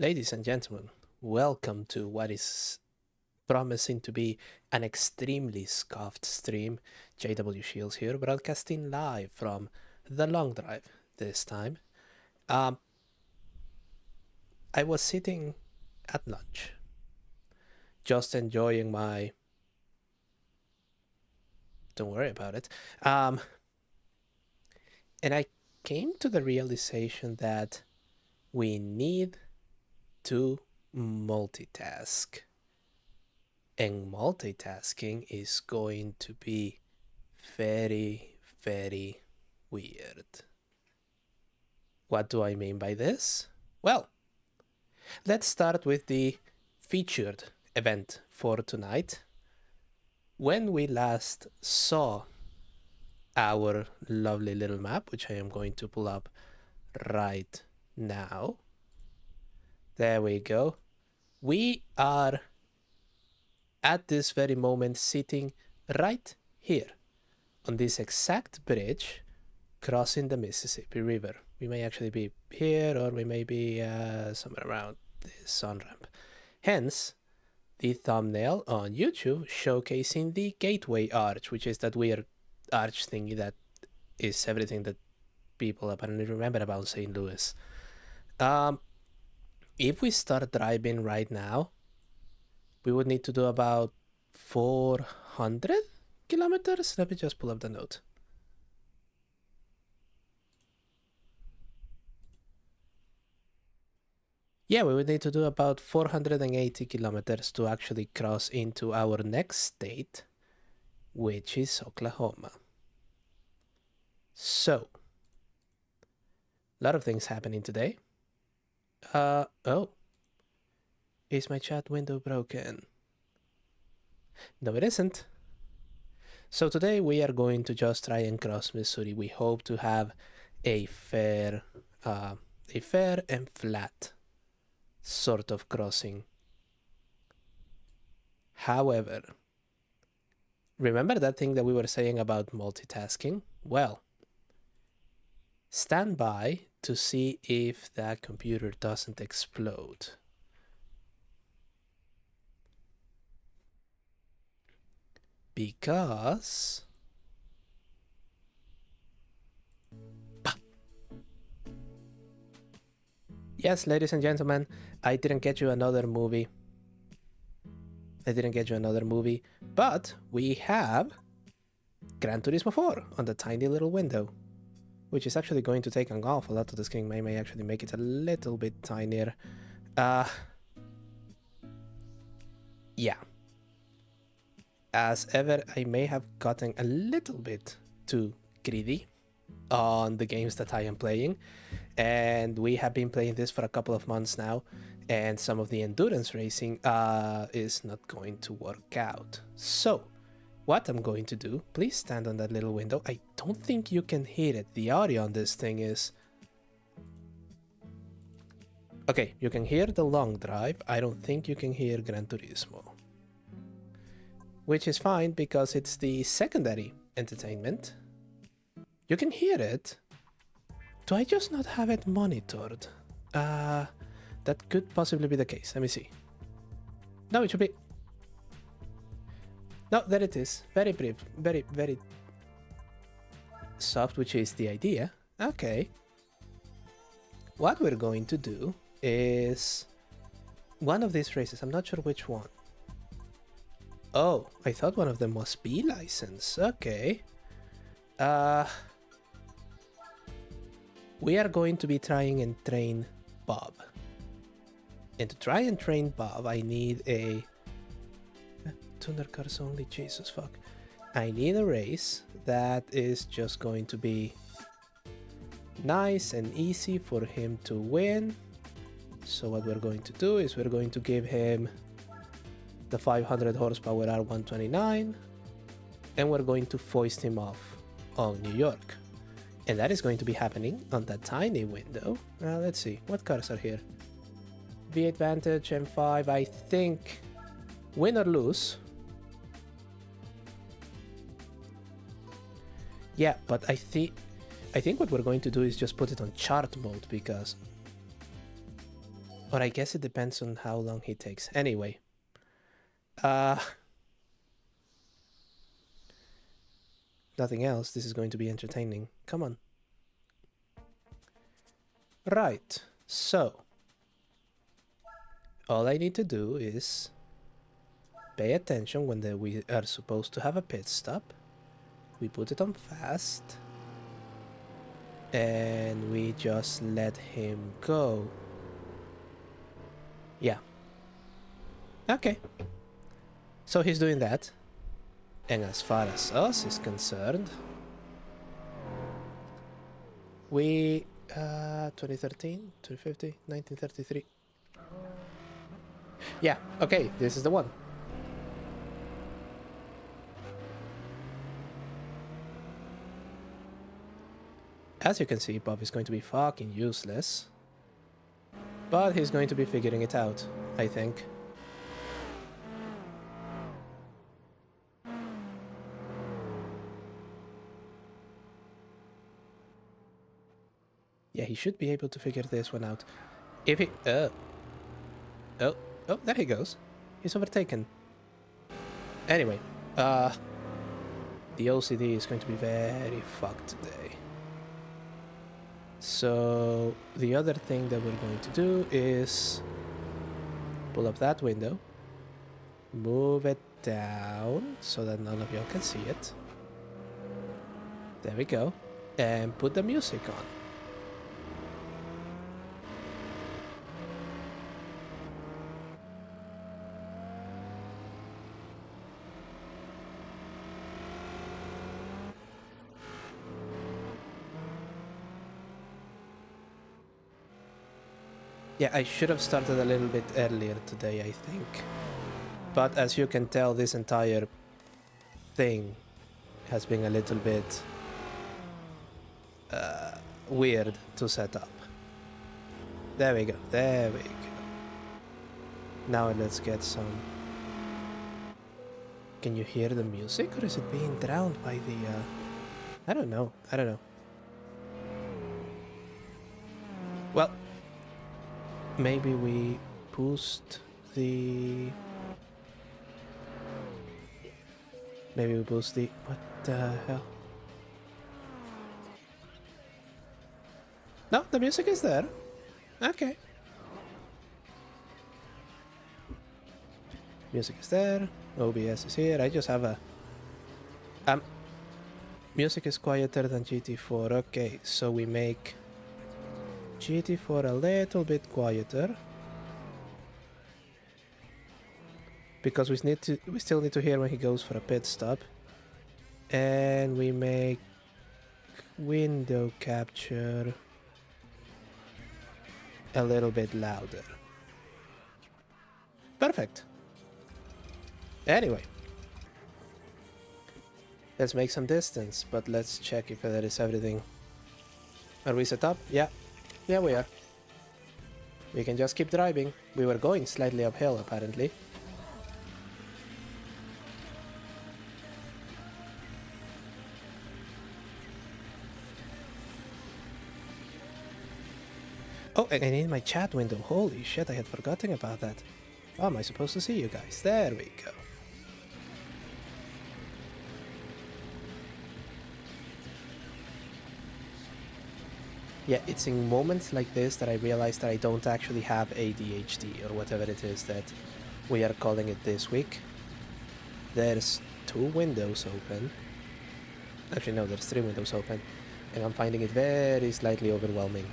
Ladies and gentlemen, welcome to what is promising to be an extremely scuffed stream. JW Shields here, broadcasting live from the long drive this time. Um, I was sitting at lunch, just enjoying my. Don't worry about it. Um, and I came to the realization that we need to multitask. And multitasking is going to be very, very weird. What do I mean by this? Well, let's start with the featured event for tonight. When we last saw our lovely little map, which I am going to pull up right now. There we go. We are at this very moment sitting right here on this exact bridge crossing the Mississippi River. We may actually be here, or we may be somewhere around this on-ramp. Hence, the thumbnail on YouTube showcasing the Gateway Arch, which is that weird arch thingy that is everything that people apparently remember about St. Louis. If we start driving right now, we would need to do about 400 kilometers. Let me just pull up the note. Yeah, we would need to do about 480 kilometers to actually cross into our next state, which is Oklahoma. So, a lot of things happening today. Oh. Is my chat window broken? No, it isn't. So today we are going to just try and cross Missouri. We hope to have a fair and flat sort of crossing. However, remember that thing that we were saying about multitasking? Well, stand by to see if that computer doesn't explode. Because yes, ladies and gentlemen, I didn't get you another movie. But we have Gran Turismo 4 on the tiny little window, which is actually going to take an awful lot of the screen. I may actually make it a little bit tinier. Yeah. As ever, I may have gotten a little bit too greedy on the games that I am playing, and we have been playing this for a couple of months now, and some of the endurance racing is not going to work out. So what I'm going to do, please stand on that little window. I don't think you can hear it. The audio on this thing is okay. You can hear the long drive. I don't think you can hear Gran Turismo, which is fine because it's the secondary entertainment. You can hear it. Do I just not have it monitored? That could possibly be the case. Let me see. No, it should be. No, there it is. Very brief. Very, very soft, which is the idea. Okay. What we're going to do is one of these races. I'm not sure which one. Oh, I thought one of them was B license. Okay. We are going to be trying and train Bob. And to try and train Bob, I need a... Tuner cars only, Jesus fuck. I need a race that is just going to be nice and easy for him to win. So what we're going to do is we're going to give him the 500 horsepower R129, and we're going to foist him off on New York. And that is going to be happening on that tiny window. Let's see, what cars are here? V8 Vantage, M5, I think, win or lose. Yeah, but I think what we're going to do is just put it on chart mode, because Or I guess it depends on how long he takes. Anyway. Nothing else. This is going to be entertaining. Come on. Right. So. All I need to do is pay attention when we are supposed to have a pit stop. We put it on fast. And we just let him go. Yeah. Okay. So he's doing that. And as far as us is concerned, we 2013, 2050, 1933. Yeah, okay, this is the one. As you can see, Bob is going to be fucking useless. But he's going to be figuring it out, I think. Yeah, he should be able to figure this one out. If he... Oh, there he goes. He's overtaken. Anyway, the OCD is going to be very fucked today. So, the other thing that we're going to do is pull up that window, move it down so that none of y'all can see it. There we go. And put the music on. Yeah, I should have started a little bit earlier today, I think. But as you can tell, this entire thing has been a little bit weird to set up. There we go, there we go. Now let's get some... Can you hear the music, or is it being drowned by the... I don't know. Well... Maybe we boost the... What the hell? No, the music is there. Okay. Music is there. OBS is here. I just have a... Music is quieter than GT4. Okay, so we make... GT4 a little bit quieter, because we still need to hear when he goes for a pit stop, and we make window capture a little bit louder. Perfect. Anyway, let's make some distance, but let's check if that is everything. Are we set up? Yeah. Yeah, we are. We can just keep driving. We were going slightly uphill, apparently. Oh, and I need my chat window. Holy shit, I had forgotten about that. How am I supposed to see you guys? There we go. Yeah, it's in moments like this that I realize that I don't actually have ADHD, or whatever it is that we are calling it this week. There's 2 windows open. Actually, no, there's 3 windows open. And I'm finding it very slightly overwhelming.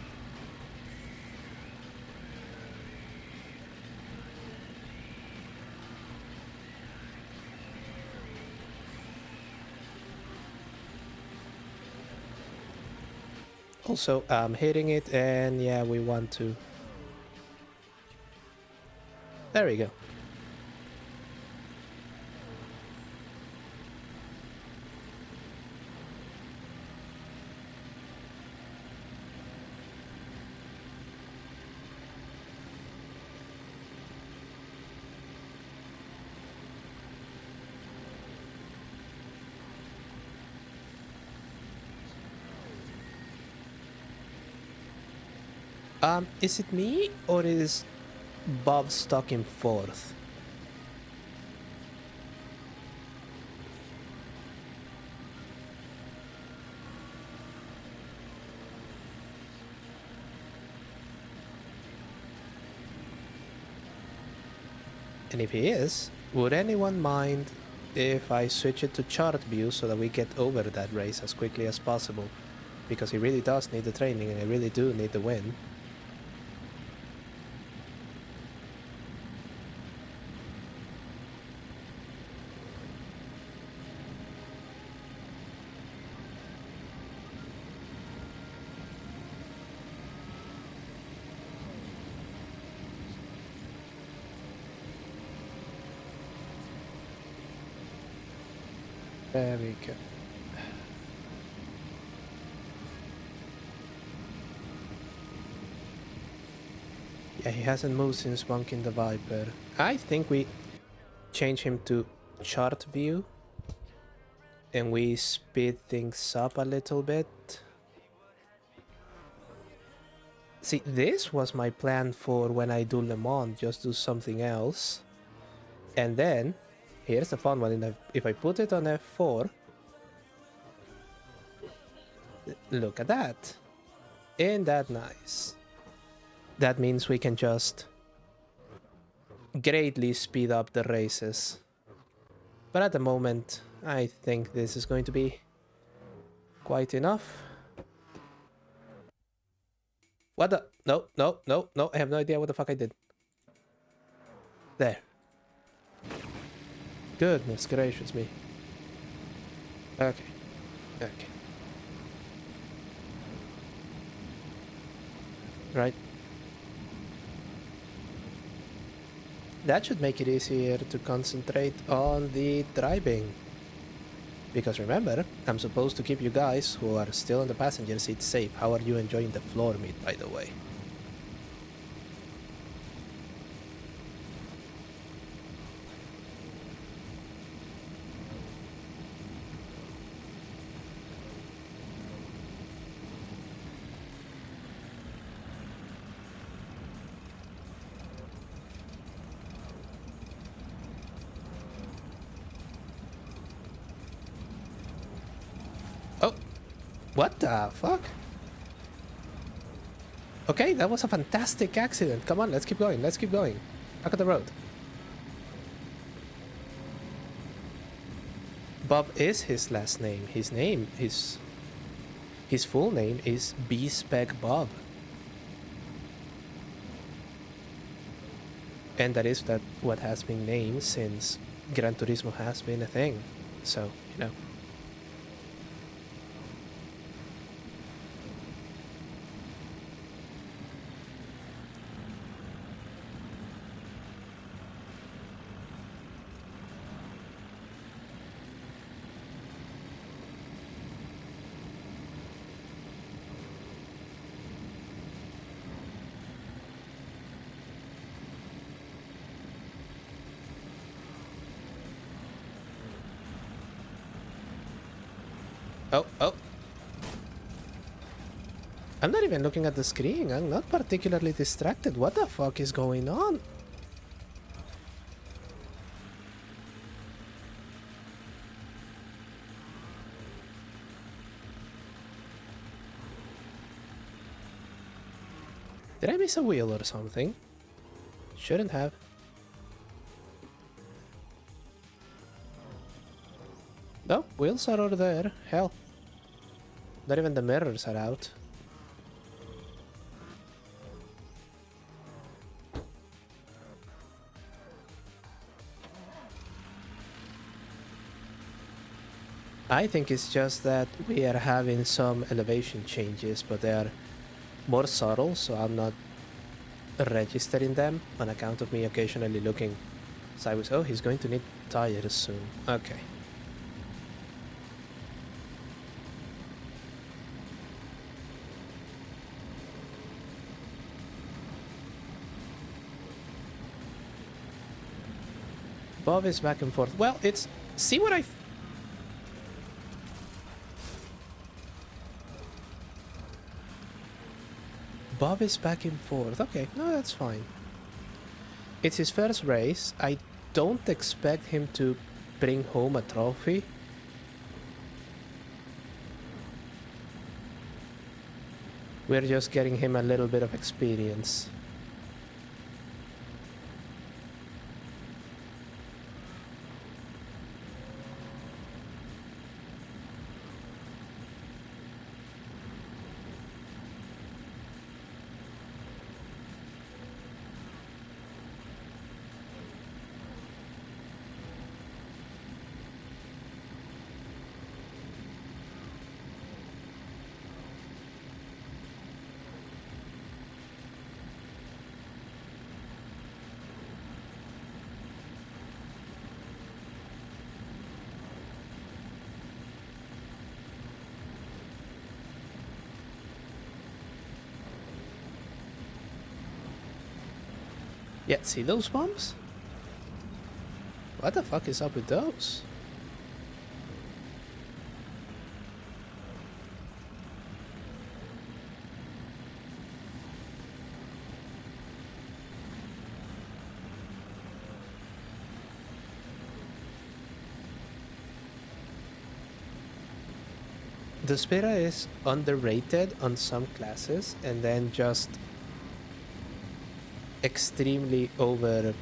Also, I'm hitting it, and yeah, we want to... There we go. Is it me, or is Bob stuck in fourth. And if he is, would anyone mind if I switch it to chart view so that we get over that race as quickly as possible? Because he really does need the training and I really do need the win. There we go. Yeah, he hasn't moved since bonking the Viper. I think we change him to chart view and we speed things up a little bit. See, this was my plan for when I do Le Mans, just do something else. And then, here's the fun one, if I put it on F4, look at that. Ain't that nice? That means we can just greatly speed up the races. But at the moment, I think this is going to be quite enough. What the? No, no, no, no, I have no idea what the fuck I did. There. Goodness gracious me. Okay. Okay. Right. That should make it easier to concentrate on the driving. Because remember, I'm supposed to keep you guys who are still in the passenger seat safe. How are you enjoying the floor meat, by the way? Oh, what the fuck? Okay, that was a fantastic accident. Come on, let's keep going. Let's keep going. Back on the road. Bob is his last name. His full name is B-Spec Bob. And that is what has been named since Gran Turismo has been a thing. So, you know. Oh. I'm not even looking at the screen. I'm not particularly distracted. What the fuck is going on? Did I miss a wheel or something? Shouldn't have. No, wheels are over there. Hell. Not even the mirrors are out. I think it's just that we are having some elevation changes, but they are more subtle, so I'm not registering them on account of me occasionally looking sideways. Oh, he's going to need tires soon. Okay. Bob is back and forth. Well, it's... See what I... Bob is back and forth. Okay, no, that's fine. It's his first race. I don't expect him to bring home a trophy. We're just getting him a little bit of experience. Yeah, see those bombs? What the fuck is up with those? The Spira is underrated on some classes and then just extremely over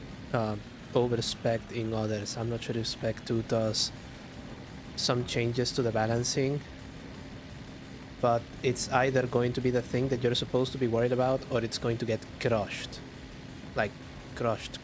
spec in others. I'm not sure if spec 2 does some changes to the balancing, but it's either going to be the thing that you're supposed to be worried about or it's going to get crushed. Like crushed.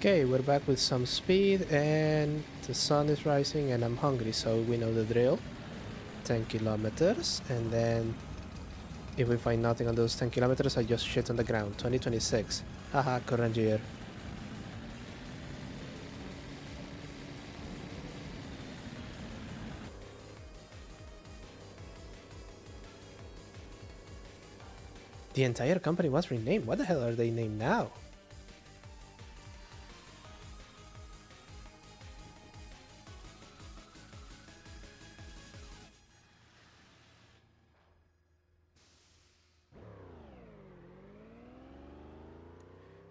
Okay, we're back with some speed and the sun is rising and I'm hungry, so we know the drill. 10 kilometers, and then if we find nothing on those 10 kilometers, I just shit on the ground. 2026. Haha, current year. The entire company was renamed. What the hell are they named now?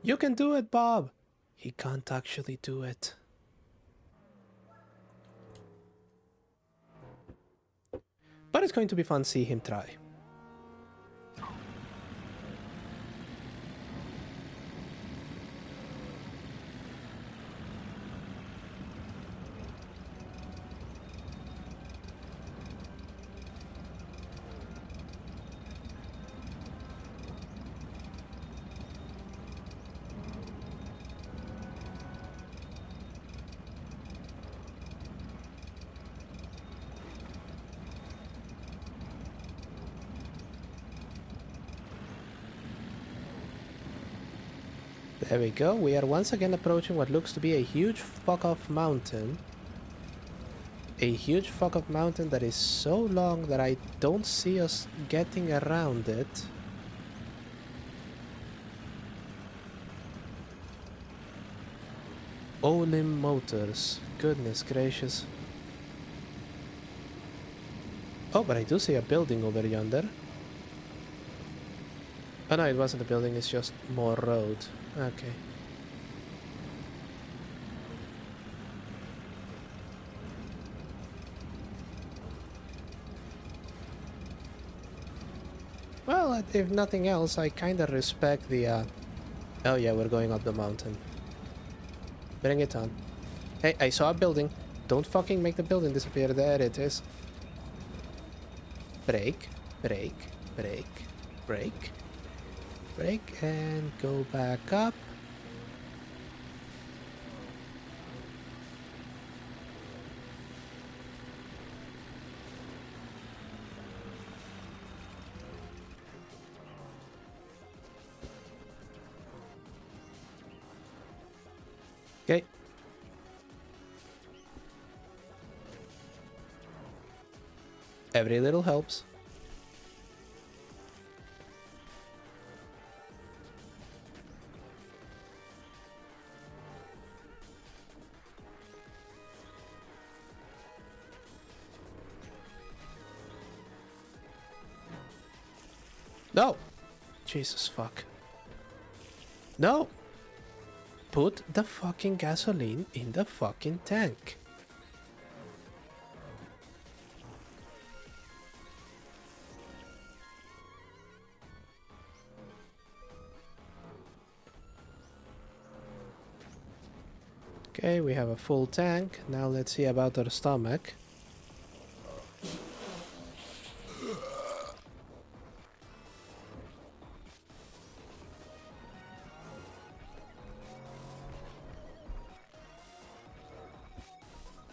You can do it, Bob! He can't actually do it. But it's going to be fun to see him try. There we go, we are once again approaching what looks to be a huge fuck-off mountain. A huge fuck-off mountain that is so long that I don't see us getting around it. Olim Motors, goodness gracious. Oh, but I do see a building over yonder. Oh no, it wasn't a building, it's just more road. Okay. Well, if nothing else, I kinda respect the, Oh yeah, we're going up the mountain. Bring it on. Hey, I saw a building. Don't fucking make the building disappear. There it is. Brake, brake, brake, brake. Brake and go back up. Okay. Every little helps. No! Jesus fuck. No! Put the fucking gasoline in the fucking tank. Okay, we have a full tank. Now let's see about our stomach.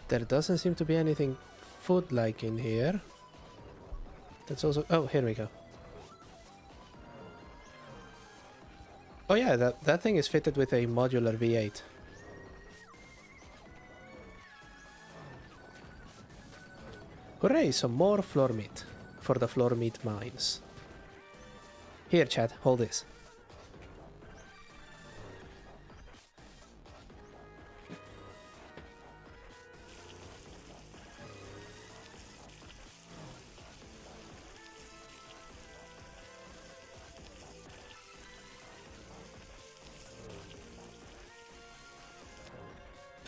There doesn't seem to be anything food-like in here. That's also... Oh, here we go. Oh yeah, that thing is fitted with a modular V8. Hooray, some more floor meat for the floor meat mines. Here, Chad, hold this.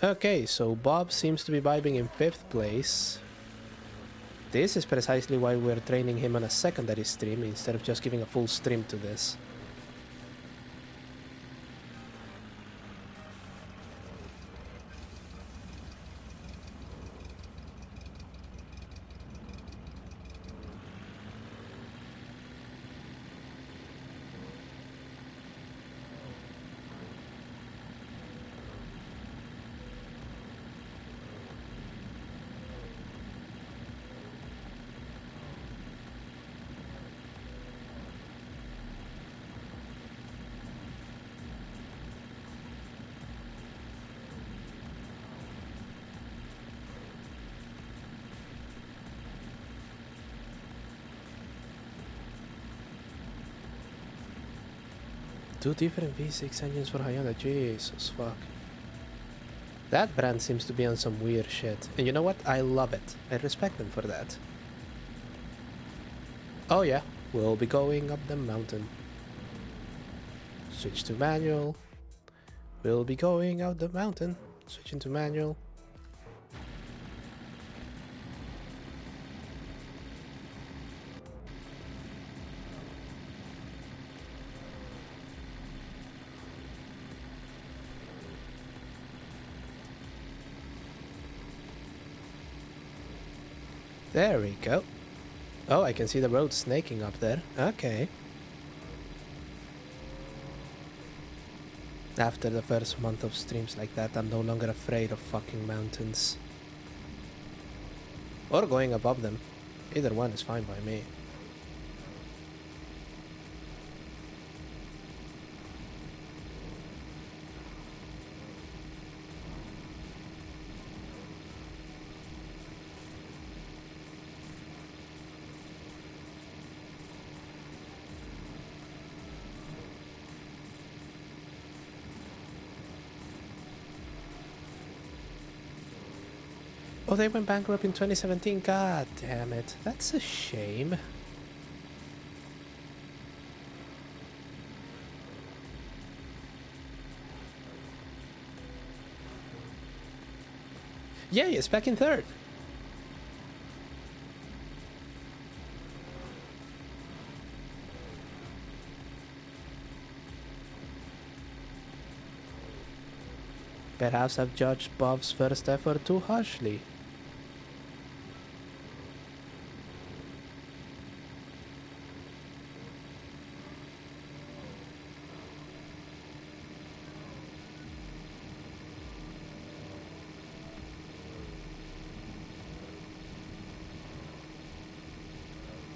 Okay, so Bob seems to be vibing in 5th place. This is precisely why we're training him on a secondary stream instead of just giving a full stream to this. Two different V6 engines for Hyundai, Jesus fuck. That brand seems to be on some weird shit. And you know what? I love it. I respect them for that. Oh yeah, we'll be going up the mountain. Switch to manual. We'll be going up the mountain. Switch into manual. There we go. Oh, I can see the road snaking up there. Okay. After the first month of streams like that, I'm no longer afraid of fucking mountains. Or going above them. Either one is fine by me. Oh, they went bankrupt in 2017? God damn it. That's a shame. Yeah, it's back in 3rd. Perhaps I've judged Bob's first effort too harshly.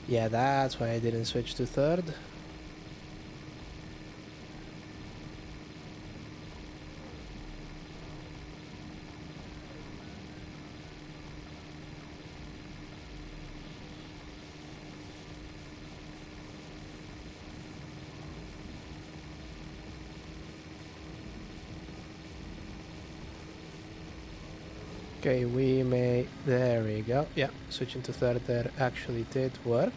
Yeah, that's why I didn't switch to 3rd. Okay, we may... There we go. Yeah, switching to 3rd there actually did work.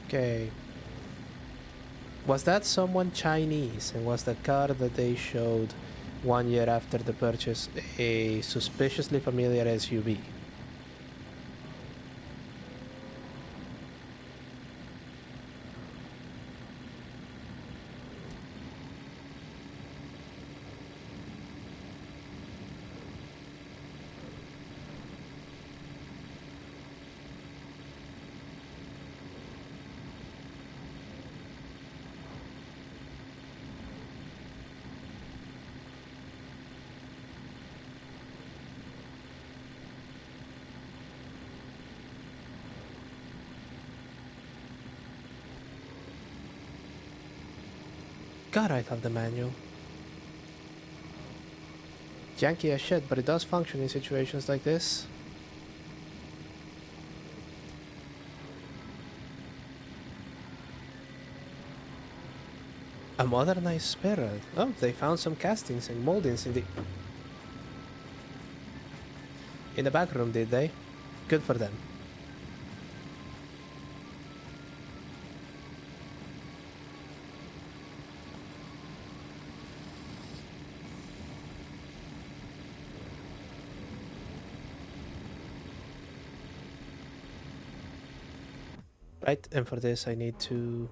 Okay. Was that someone Chinese, and was the car that they showed 1 year after the purchase a suspiciously familiar SUV? God, I love the manual. Janky as shit, but it does function in situations like this. A modernized spiral. Oh, they found some castings and moldings in the back room, did they? Good for them. Right, and for this I need to...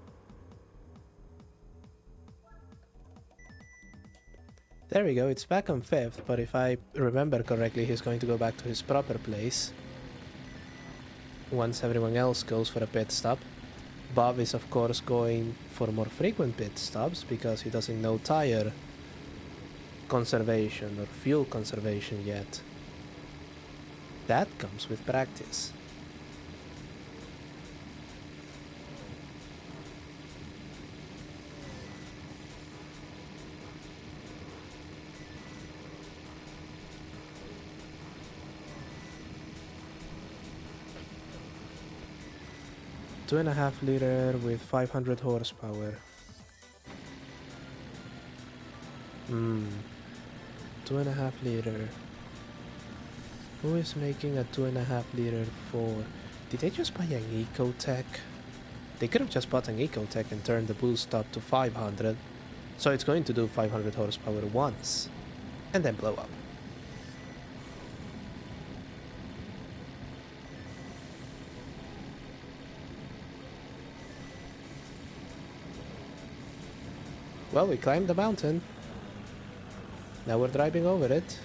There we go, it's back on 5th, but if I remember correctly, he's going to go back to his proper place once everyone else goes for a pit stop. Bob is of course going for more frequent pit stops because he doesn't know tire conservation or fuel conservation yet. That comes with practice. Two and a half liter with 500 horsepower. 2.5 liter. Who is making a 2.5 liter for? Did they just buy an Ecotech? They could have just bought an Ecotech and turned the boost up to 500. So it's going to do 500 horsepower once. And then blow up. Well, we climbed the mountain. Now we're driving over it.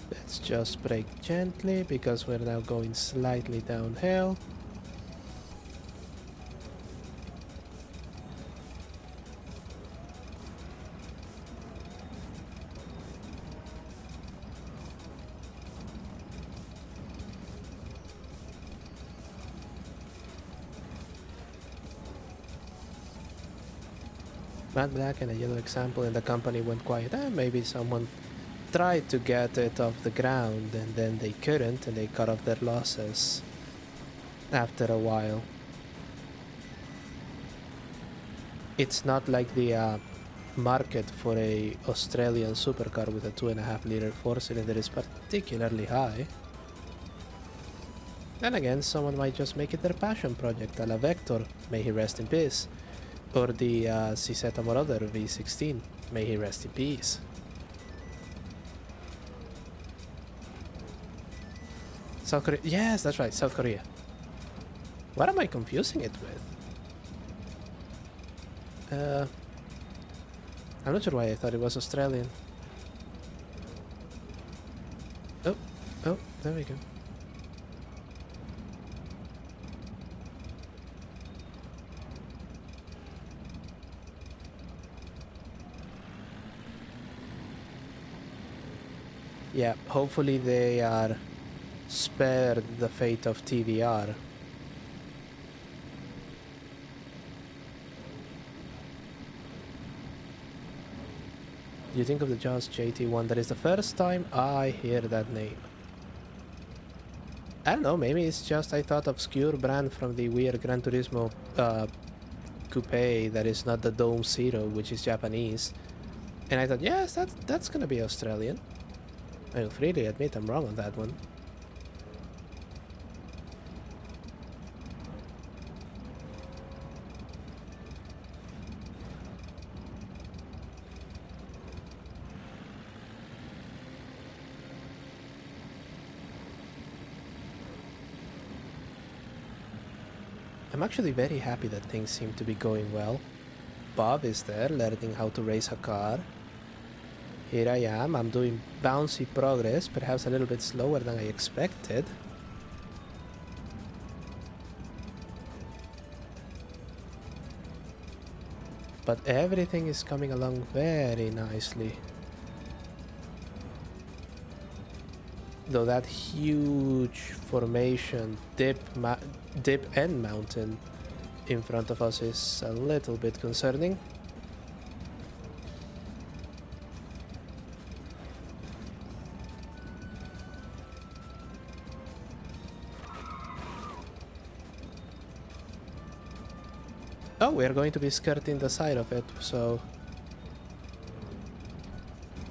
Let's just brake gently because we're now going slightly downhill. Matte black and a yellow example and the company went quiet. Maybe someone tried to get it off the ground and then they couldn't and they cut off their losses after a while. It's not like the market for a Australian supercar with a 2.5 liter 4-cylinder is particularly high. Then again, someone might just make it their passion project, a la Vector, may he rest in peace, or the CZ Moroder V16, may he rest in peace. South Korea. Yes, that's right, South Korea. What am I confusing it with? I'm not sure why I thought it was Australian. Oh, there we go. Yeah, hopefully they are spared the fate of TVR. You think of the Jaws JT1? That is the first time I hear that name. I don't know, maybe it's just I thought obscure brand from the weird Gran Turismo coupe that is not the Dome Zero, which is Japanese. And I thought, yes, that's gonna be Australian. I'll freely admit I'm wrong on that one. I'm actually very happy that things seem to be going well. Bob is there, learning how to race a car. Here I am, I'm doing bouncy progress, perhaps a little bit slower than I expected. But everything is coming along very nicely. Though that huge formation, dip and mountain in front of us is a little bit concerning. Oh, we are going to be skirting the side of it, so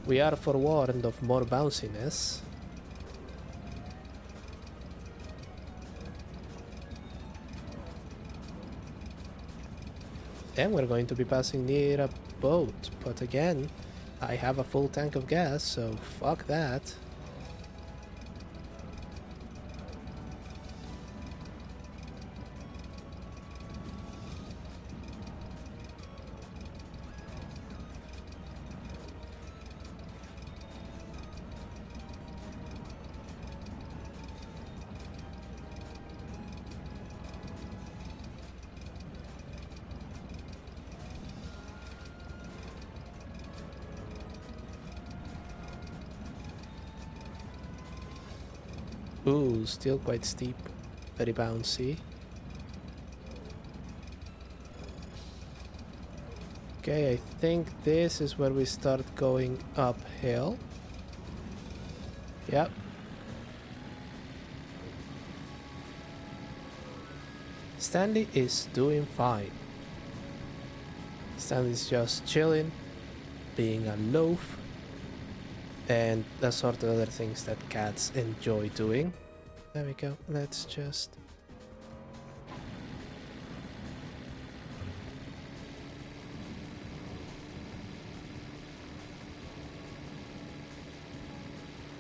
we are forewarned of more bounciness. And we're going to be passing near a boat, but again, I have a full tank of gas, so fuck that. Ooh, still quite steep, very bouncy. Okay, I think this is where we start going uphill. Yep. Stanley is doing fine. Stanley's just chilling, being a loaf, and the sort of other things that cats enjoy doing. There we go, let's just...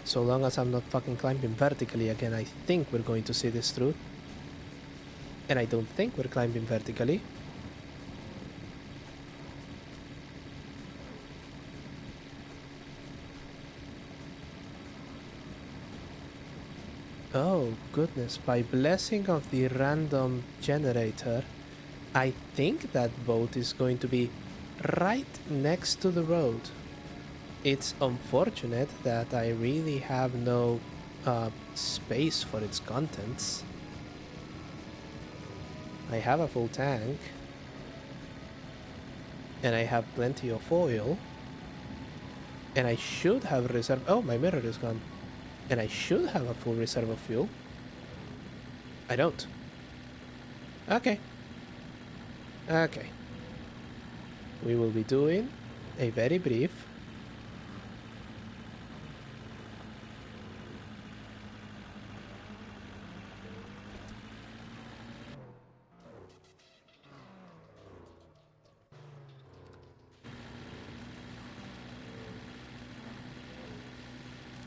So long as I'm not fucking climbing vertically again, I think we're going to see this through. And I don't think we're climbing vertically. Oh goodness, by blessing of the random generator, I think that boat is going to be right next to the road. It's unfortunate that I really have no space for its contents. I have a full tank, and I have plenty of oil, and I should have reserve. Oh, my mirror is gone. And I should have a full reserve of fuel. I don't. Okay. Okay. We will be doing a very brief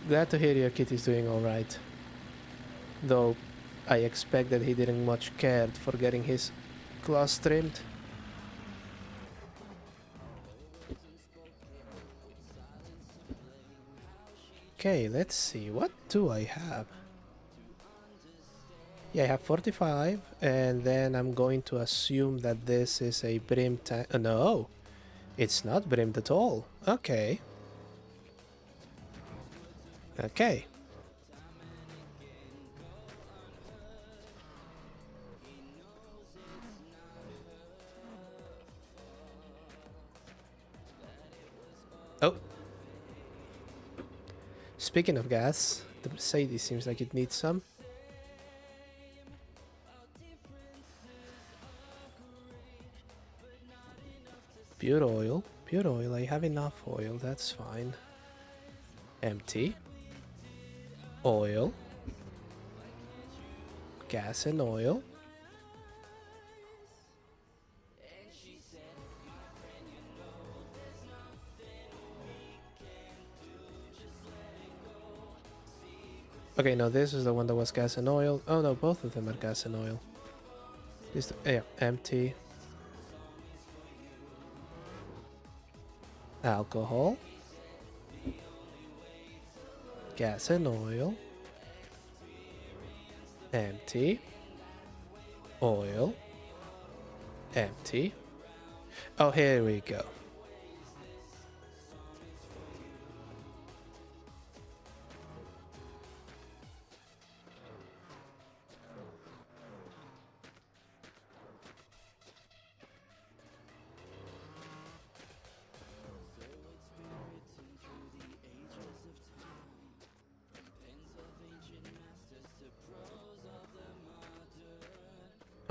Glad to hear your kitty's doing alright. Though I expect that he didn't much cared for getting his claws trimmed. Okay, let's see. What do I have? Yeah, I have 45, and then I'm going to assume that this is a brim tank. No, it's not brimmed at all. Okay. Okay. Oh. Speaking of gas, the Mercedes seems like it needs some. Pure oil. Pure oil. I have enough oil. That's fine. Empty. Oil. Gas and oil. Okay, no, this is the one that was gas and oil. Oh no, both of them are gas and oil. This, yeah, empty. Alcohol. Gas and oil. Empty. Oil. Empty. Oh, here we go.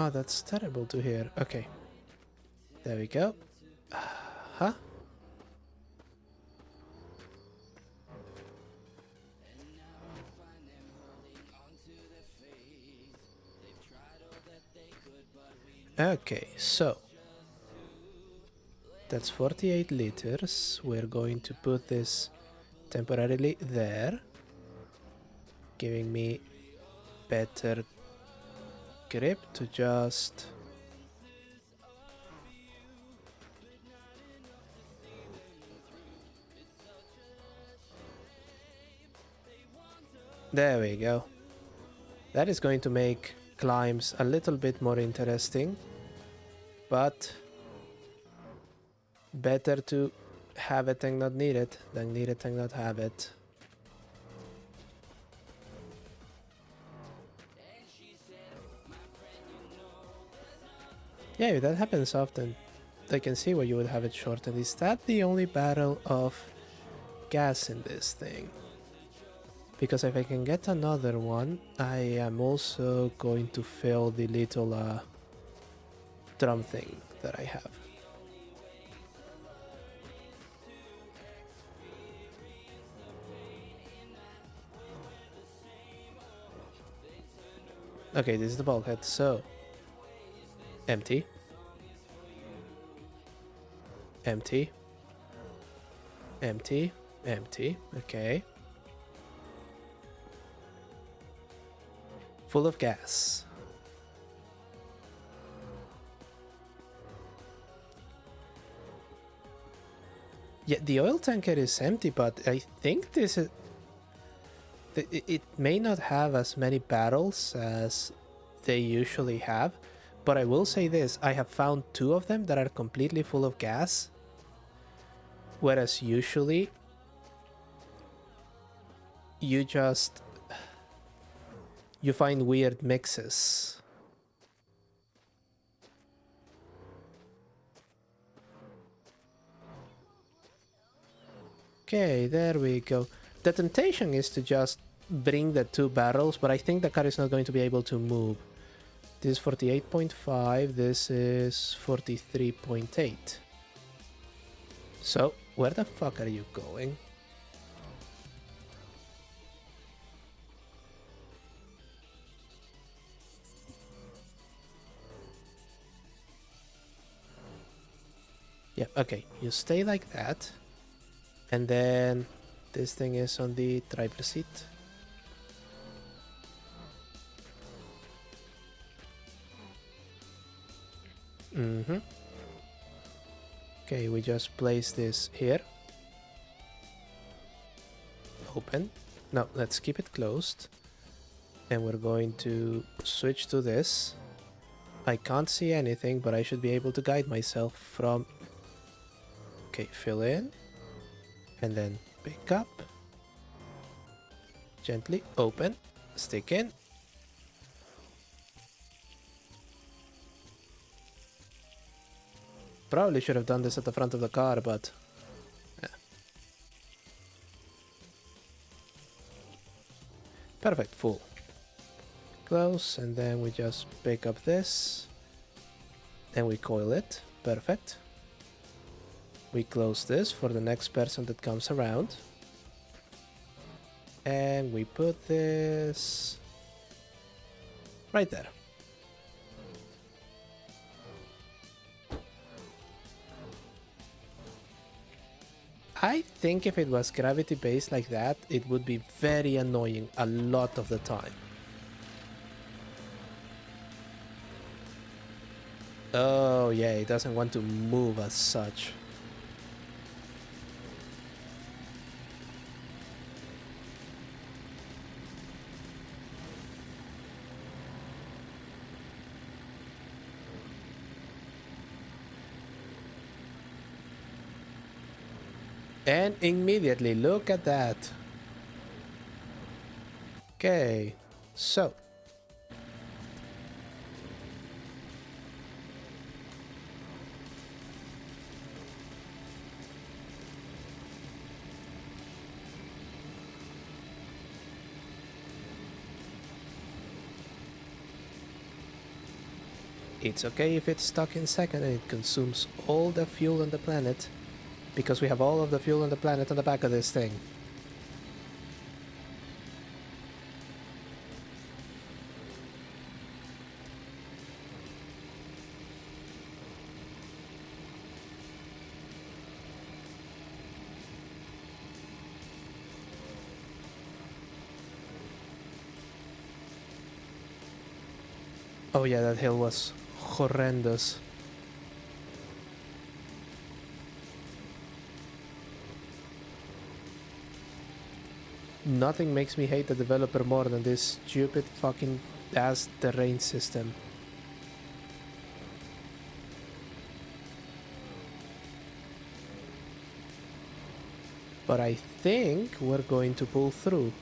Oh, that's terrible to hear. Okay. There we go. Huh? Okay, so that's 48 liters. We're going to put this temporarily there, giving me better grip to just... There we go. That is going to make climbs a little bit more interesting, but better to have it and not need it than need it and not have it. Yeah, that happens often. I can see where you would have it shortened. Is that the only barrel of gas in this thing? Because if I can get another one, I am also going to fill the little drum thing that I have. Okay, this is the bulkhead, so... Empty. Empty. Empty. Empty. Okay. Full of gas. Yeah, the oil tanker is empty, but I think this is... It may not have as many barrels as they usually have, but I will say this, I have found 2 of them that are completely full of gas, whereas usually you find weird mixes. Okay, there we go. The temptation is to just bring the 2 barrels, but I think the car is not going to be able to move. This is 48.5, this is 43.8. So, where the fuck are you going? Yeah, okay, you stay like that. And then this thing is on the driver's seat. Okay, we just place this here. Open. No, let's keep it closed. And we're going to switch to this. I can't see anything, but I should be able to guide myself from... Okay, fill in. And then pick up. Gently open, stick in. Probably should have done this at the front of the car, but yeah. Perfect, full. Close, and then we just pick up this and we coil it. Perfect. We close this for the next person that comes around. And we put this right there. I think if it was gravity based like that, it would be very annoying a lot of the time. Oh yeah, it doesn't want to move as such. And immediately, look at that. Okay, so. It's okay if it's stuck in second and it consumes all the fuel on the planet, because we have all of the fuel on the planet on the back of this thing. Oh yeah, that hill was horrendous. Nothing makes me hate the developer more than this stupid fucking ass terrain system. But I think we're going to pull through.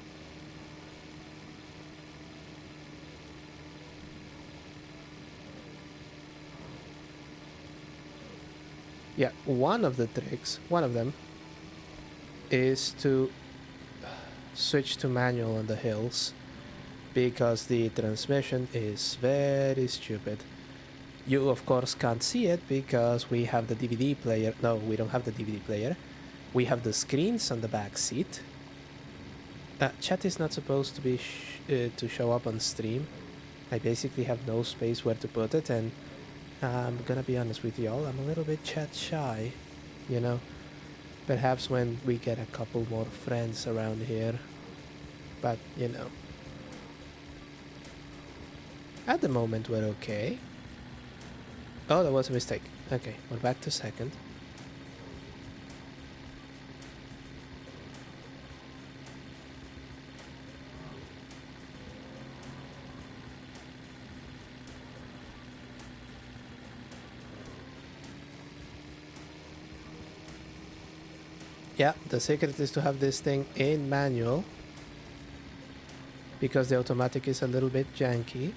Yeah, one of them, is to switch to manual on the hills, because the transmission is very stupid. You of course can't see it because we have the DVD player. No, we don't have the DVD player. We have the screens on the back seat. Chat is not supposed to be to show up on stream. I basically have no space where to put it, and I'm gonna be honest with y'all, I'm a little bit chat shy, you know. Perhaps when we get a couple more friends around here, but you know. At the moment we're okay. Oh, that was a mistake. Okay, we're back to second. Yeah, the secret is to have this thing in manual, because the automatic is a little bit janky.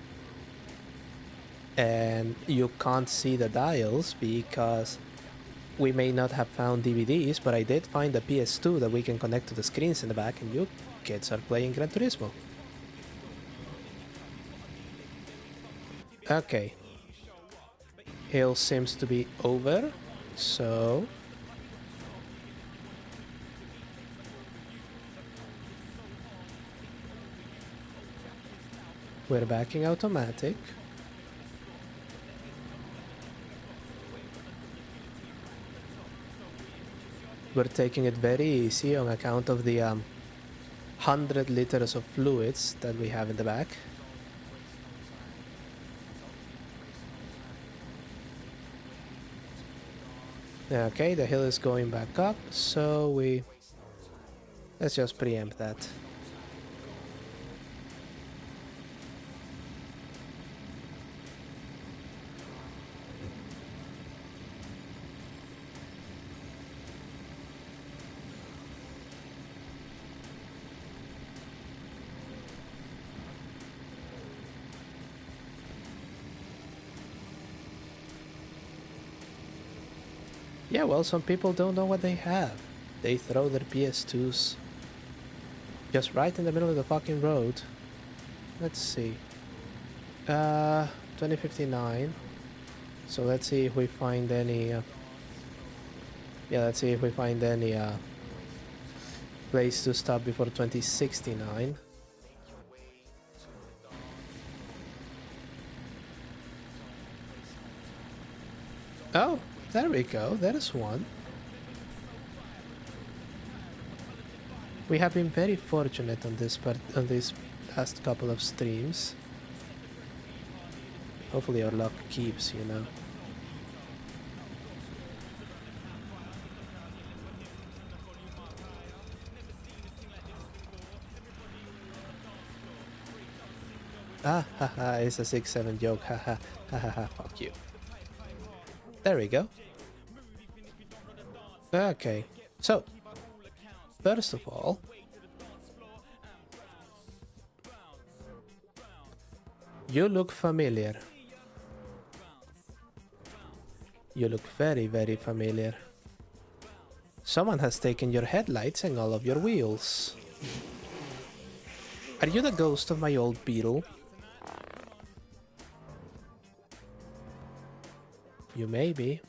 And you can't see the dials because we may not have found DVDs, but I did find a PS2 that we can connect to the screens in the back, and you kids are playing Gran Turismo. Okay. Hill seems to be over, so we're backing automatic. We're taking it very easy on account of the 100 liters of fluids that we have in the back. Okay, the hill is going back up, so let's just preempt that. Yeah, well, some people don't know what they have. They throw their PS2s just right in the middle of the fucking road. Let's see. 2059. So let's see if we find any... yeah, let's see if we find any place to stop before 2069. Oh, there we go. There's one. We have been very fortunate on this on these last couple of streams. Hopefully our luck keeps, you know. Ah, haha, it's a 6-7 joke, haha, haha, fuck you. There we go. Okay, so, first of all, you look familiar. You look very, very familiar. Someone has taken your headlights and all of your wheels. Are you the ghost of my old Beetle? You may be.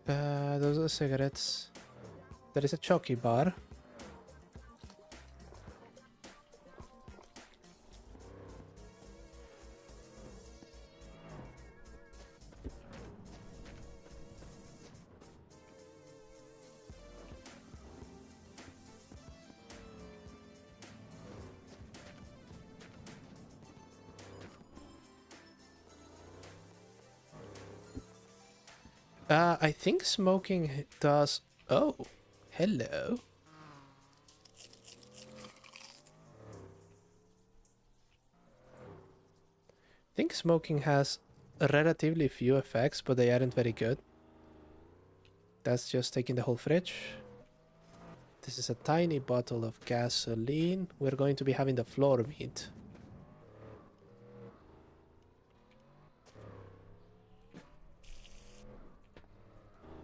Those are cigarettes. There is a chocky bar. I think smoking does... Oh, hello. I think smoking has relatively few effects, but they aren't very good. That's just taking the whole fridge. This is a tiny bottle of gasoline. We're going to be having the floor meat.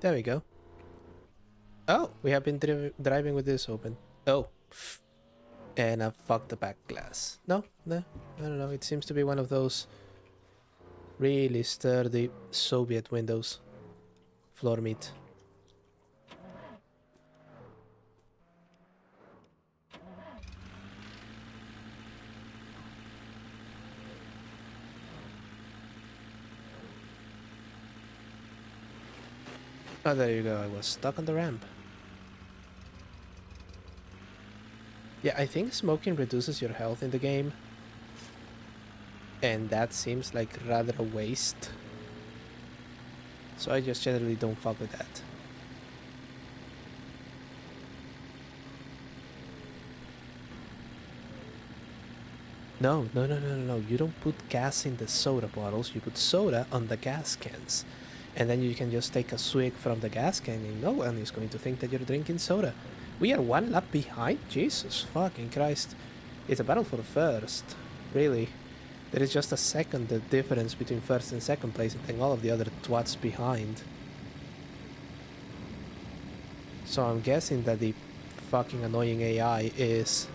There we go. Oh, we have been driving with this open. Oh. And I fucked the back glass. No, I don't know. It seems to be one of those really sturdy Soviet windows. Floor meat. Oh, there you go. I was stuck on the ramp. Yeah, I think smoking reduces your health in the game. And that seems like rather a waste. So I just generally don't fuck with that. No. You don't put gas in the soda bottles. You put soda on the gas cans. And then you can just take a swig from the gas can and no one is going to think that you're drinking soda. We are one lap behind? Jesus fucking Christ. It's a battle for first. Really. There is just a second the difference between first and second place and then all of the other twats behind. So I'm guessing that the fucking annoying AI is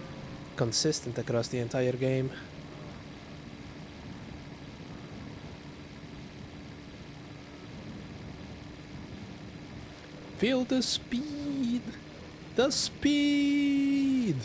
consistent across the entire game. Feel the speed! The speed!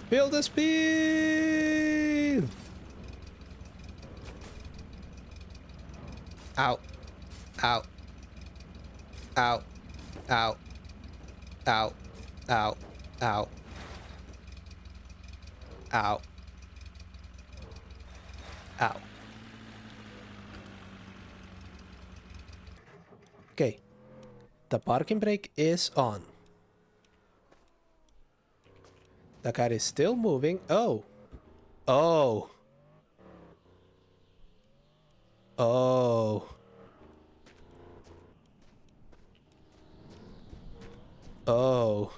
Feel the speed! Ow. Ow. Ow. Ow. Ow. Ow. Ow. Ow. Ow. Okay. The parking brake is on. The car is still moving. Oh. Oh. Oh. Oh.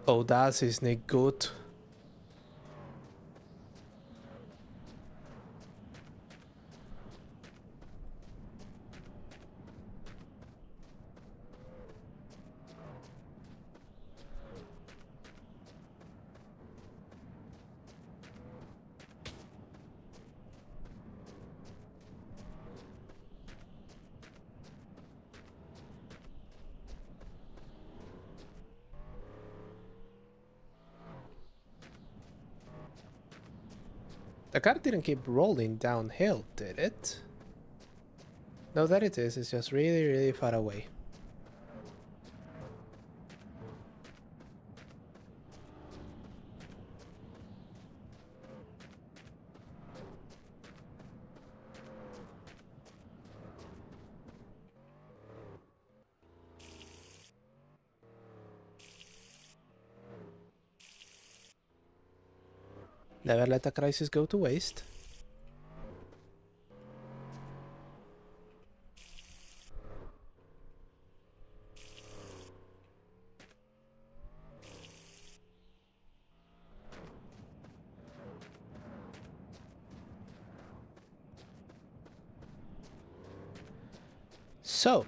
Oh, das ist nicht gut. The car didn't keep rolling downhill, did it? No, there it is. It's just really, really far away. Never let a crisis go to waste. So,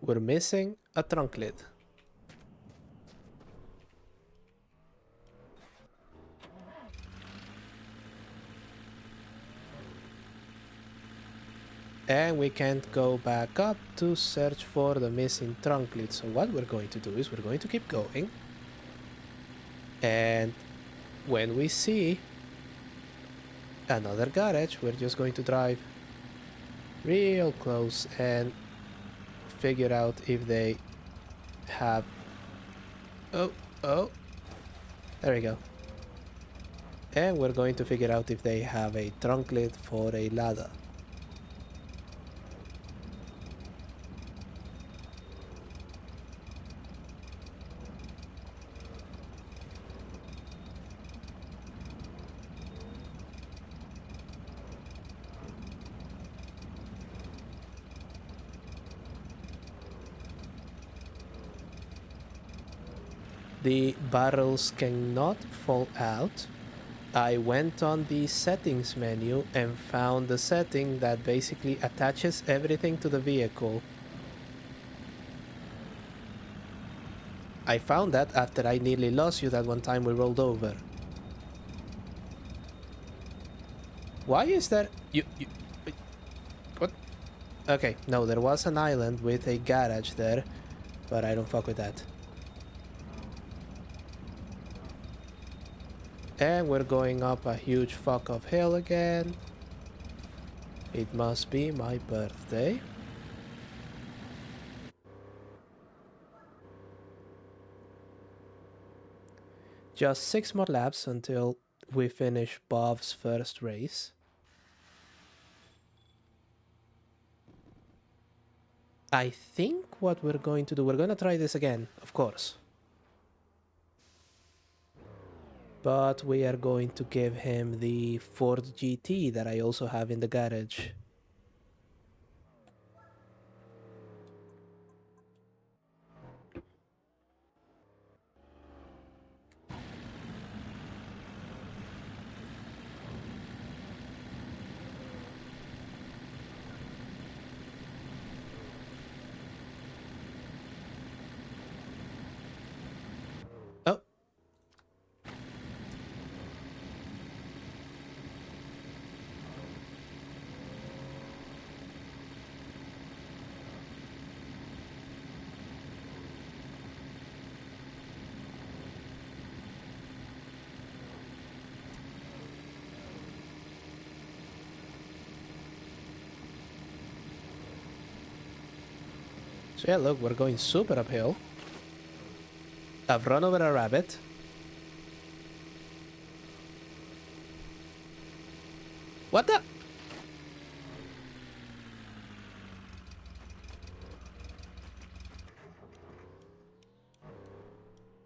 we're missing a trunk lid. And we can't go back up to search for the missing trunk lid. So what we're going to do is we're going to keep going. And when we see another garage, we're just going to drive real close and figure out if they have... Oh, there we go. And we're going to figure out if they have a trunk lid for a ladder. The barrels cannot fall out. I went on the settings menu and found the setting that basically attaches everything to the vehicle. I found that after I nearly lost you that one time we rolled over. Why is there... What? Okay, no, there was an island with a garage there, but I don't fuck with that. And we're going up a huge fuck of hill again. It must be my birthday. Just 6 more laps until we finish Bob's first race. I think what we're going to do, we're going to try this again, of course. But we are going to give him the Ford GT that I also have in the garage. Oh. So yeah, look, we're going super uphill. I've run over a rabbit. What the?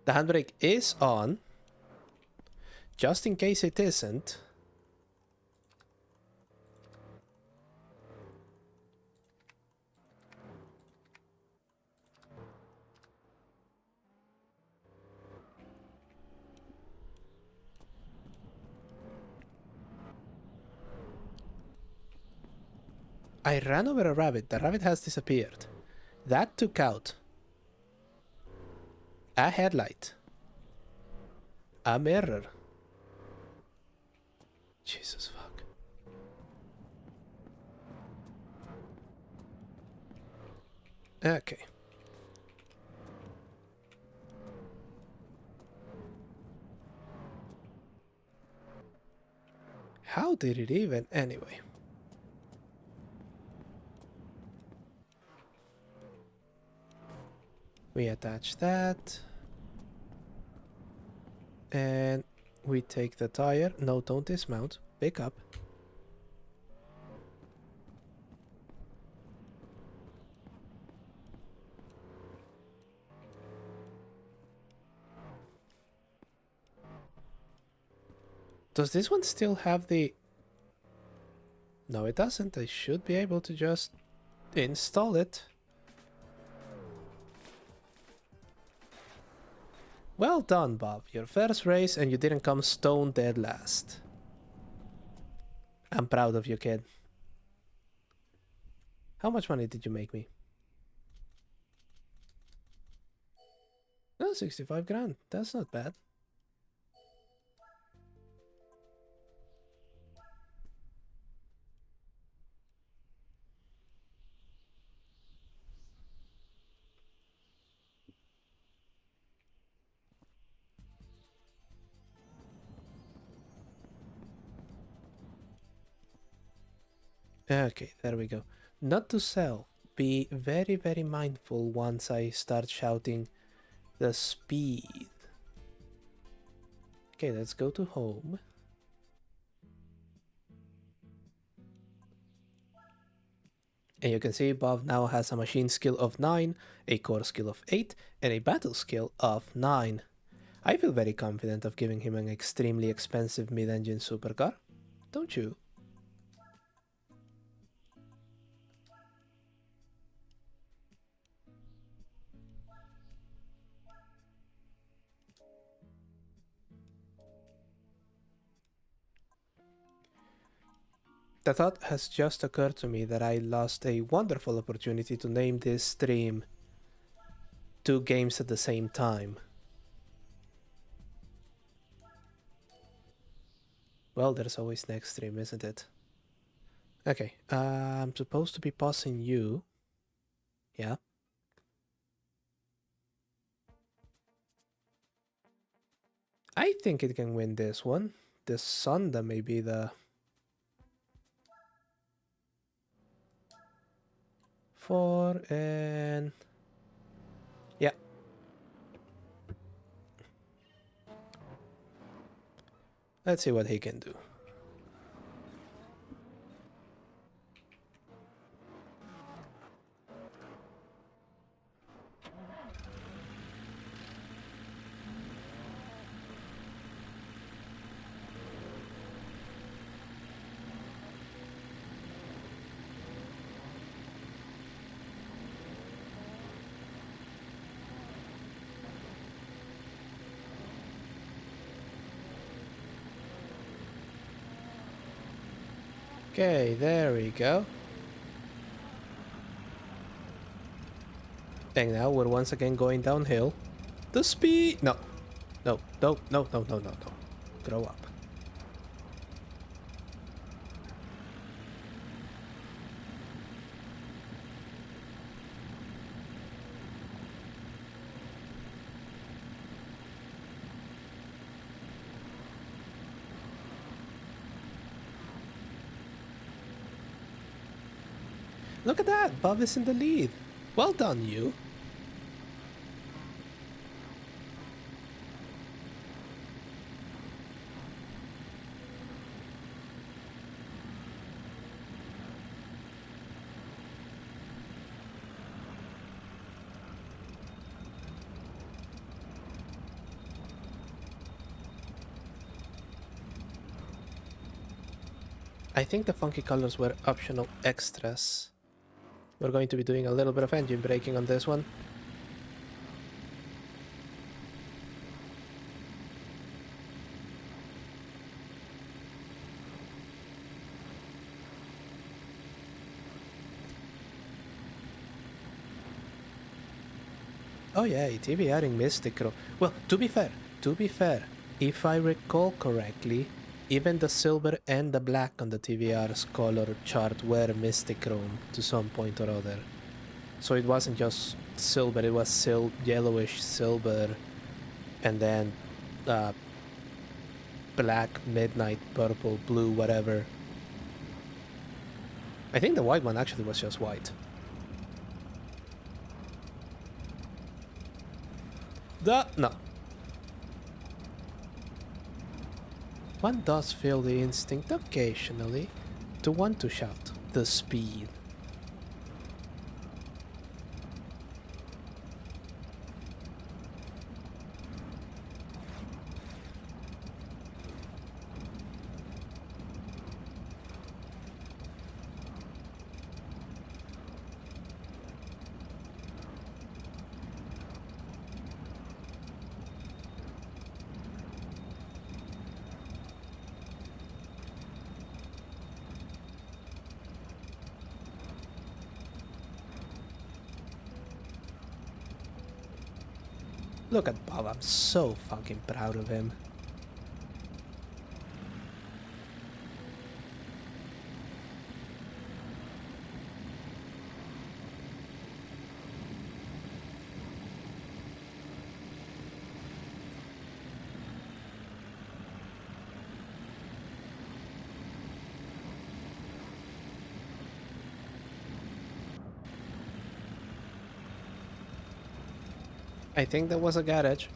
The handbrake is on. just in case it isn't. I ran over a rabbit. The rabbit has disappeared. That took out a headlight, a mirror. Jesus fuck. Okay. How did it even anyway? We attach that. And we take the tire. No, don't dismount. Pick up. Does this one still have the... No, it doesn't. I should be able to just install it. Well done, Bob. Your first race and you didn't come stone dead last. I'm proud of you, kid. How much money did you make me? Oh, 65 grand. That's not bad. Okay, there we go. Not to sell. Be very, very mindful once I start shouting the speed. Okay, let's go to home. And you can see Bob now has a machine skill of 9, a core skill of 8, and a battle skill of 9. I feel very confident of giving him an extremely expensive mid-engine supercar. Don't you? The thought has just occurred to me that I lost a wonderful opportunity to name this stream 2 games at the same time. Well, there's always next stream, isn't it? Okay, I'm supposed to be pausing you. Yeah. I think it can win this one. The Sonda may be the... 4 and... Yeah. Let's see what he can do. Okay, there we go. And now we're once again going downhill. The speed... No. No, no, no, no, no, no, no. Grow up. Look at that! Bob is in the lead. Well done, you. I think the funky colors were optional extras. We're going to be doing a little bit of engine braking on this one. Oh yeah, TBRing Mystic Chrome. Well, to be fair, if I recall correctly, even the silver and the black on the TVR's color chart were Mystic Chrome to some point or other. So it wasn't just silver, it was yellowish silver, and then black, midnight, purple, blue, whatever. I think the white one actually was just white. No. One does feel the instinct occasionally to want to shout the speed. Look at Bob, I'm so fucking proud of him. I think that was a garage.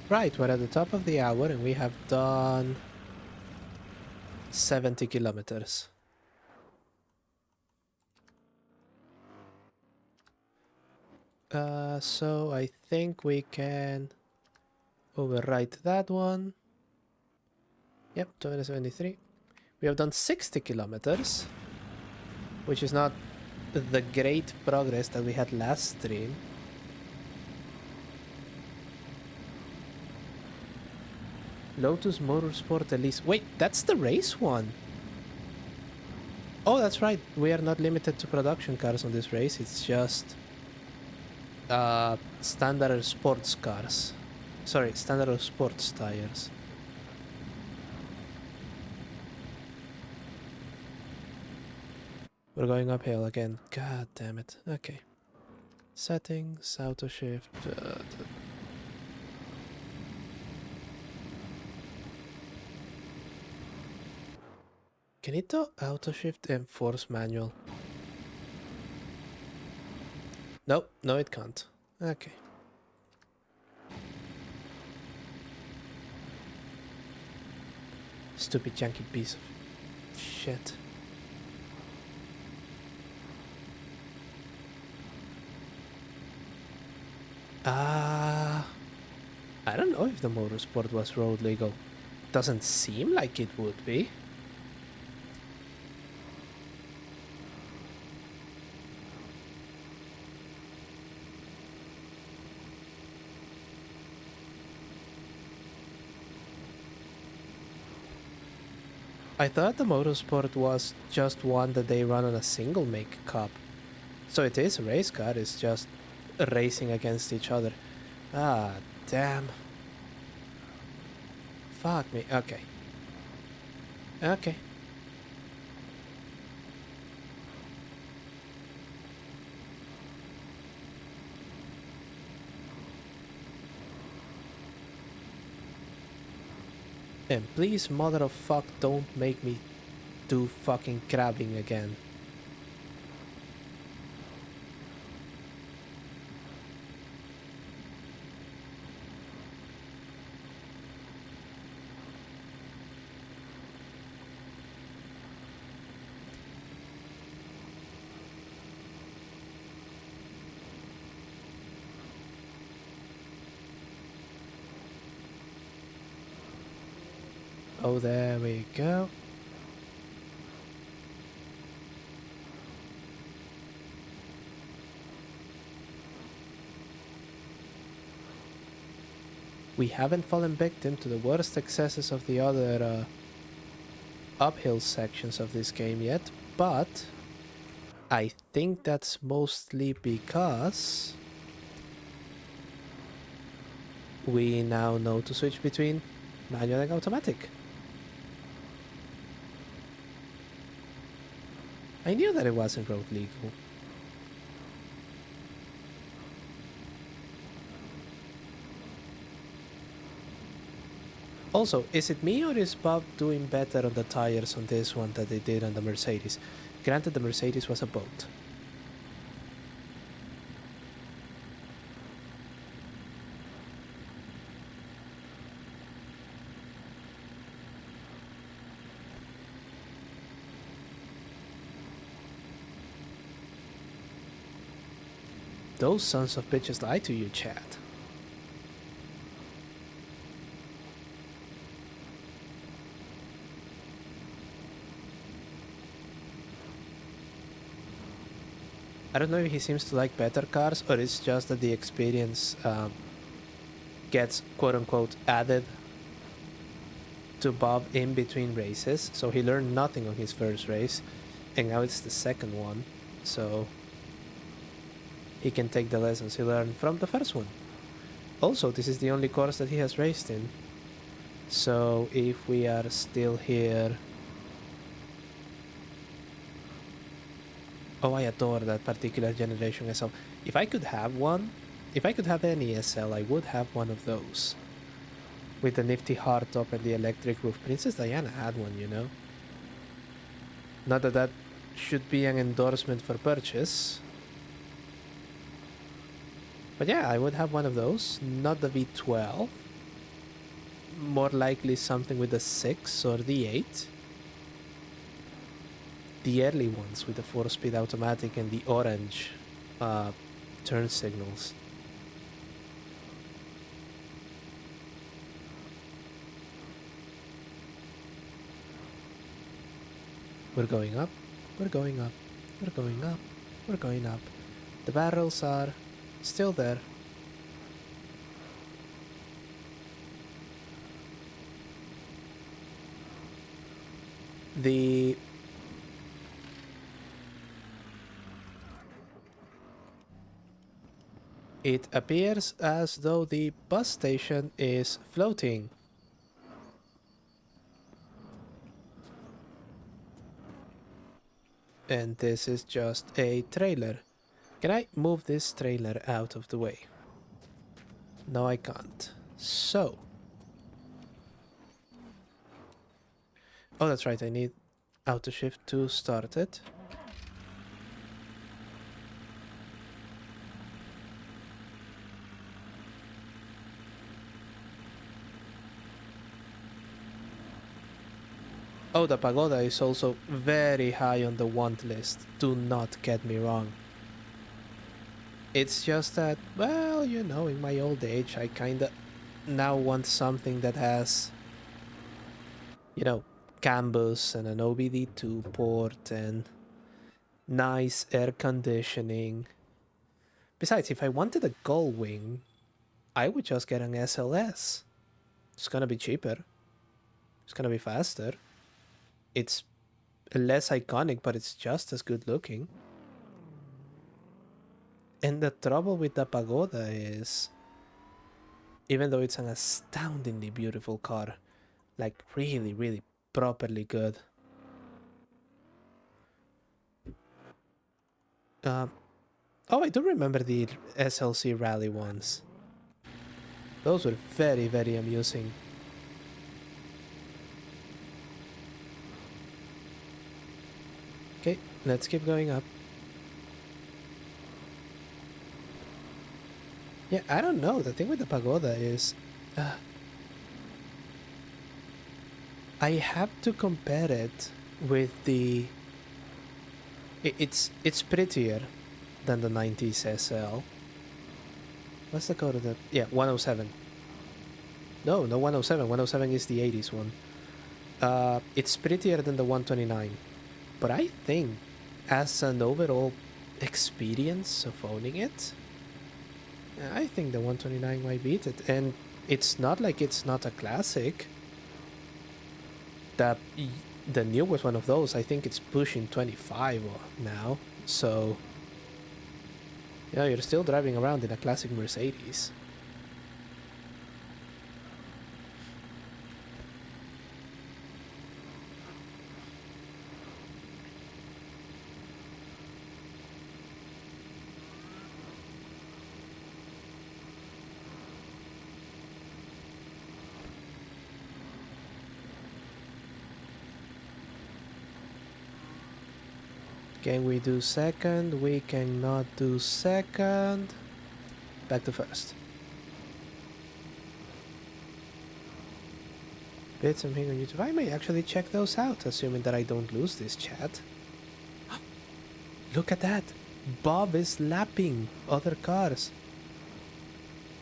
Right, we're at the top of the hour and we have done 70 kilometers. So I think we can overwrite that one. Yep, 273. We have done 60 kilometers, which is not the great progress that we had last stream. Lotus Motorsport Elise. Wait, that's the race one. Oh, that's right. We are not limited to production cars on this race. It's just standard sports cars. Sorry, standard sports tires. We're going uphill again. God damn it. Okay. Settings, auto shift. Can it do auto shift and force manual? Nope, no it can't. Okay. Stupid junky piece of shit. I don't know if the motorsport was road legal. Doesn't seem like it would be. I thought the motorsport was just one that they run on a single make cup. So it is a race car, it's just racing against each other. Ah, damn. Fuck me. Okay. Okay. And please, mother of fuck, don't make me do fucking crabbing again. Oh, there we go. We haven't fallen victim to the worst excesses of the other uphill sections of this game yet, but I think that's mostly because we now know to switch between manual and automatic. I knew that it wasn't road legal. Also, is it me or is Bob doing better on the tires on this one than they did on the Mercedes? Granted, the Mercedes was a boat. Those sons of bitches lie to you, Chad. I don't know if he seems to like better cars or it's just that the experience gets quote-unquote added to Bob in between races. So he learned nothing on his first race and now it's the second one. So he can take the lessons he learned from the first one. Also, this is the only course that he has raced in. So if we are still here... Oh, I adore that particular generation SL. If I could have one, if I could have any SL, I would have one of those. With the nifty hardtop and the electric roof. Princess Diana had one, you know. Not that that should be an endorsement for purchase. But yeah, I would have one of those. Not the V12. More likely something with the 6 or the 8. The early ones with the 4-speed automatic and the orange turn signals. We're going up, we're going up, we're going up, we're going up. The barrels are still there. It appears as though the bus station is floating. And this is just a trailer. Can I move this trailer out of the way? No, I can't. So. Oh, that's right. I need auto shift to start it. Oh, the pagoda is also very high on the want list. Do not get me wrong. It's just that, well, you know, in my old age, I kinda now want something that has, you know, CAN bus and an OBD2 port and nice air conditioning. Besides, if I wanted a gull wing, I would just get an SLS. It's gonna be cheaper. It's gonna be faster. It's less iconic, but it's just as good looking. And the trouble with the pagoda is, even though it's an astoundingly beautiful car, like really, really properly good. Oh, I do remember the SLC rally ones. Those were very, very amusing. Okay, let's keep going up. Yeah, I don't know. The thing with the pagoda is... I have to compare it with the... It's prettier than the 90s SL. What's the code of that? Yeah, 107. No, 107. 107 is the 80s one. It's prettier than the 129, but I think as an overall experience of owning it, I think the 129 might beat it. And it's not like it's not a classic. The the new was one of those. I think it's pushing 25 now. So yeah, you're still driving around in a classic Mercedes. Can we do second? We cannot do second. Back to first. Bits and ping on YouTube. I may actually check those out, assuming that I don't lose this chat. Look at that! Bob is lapping other cars.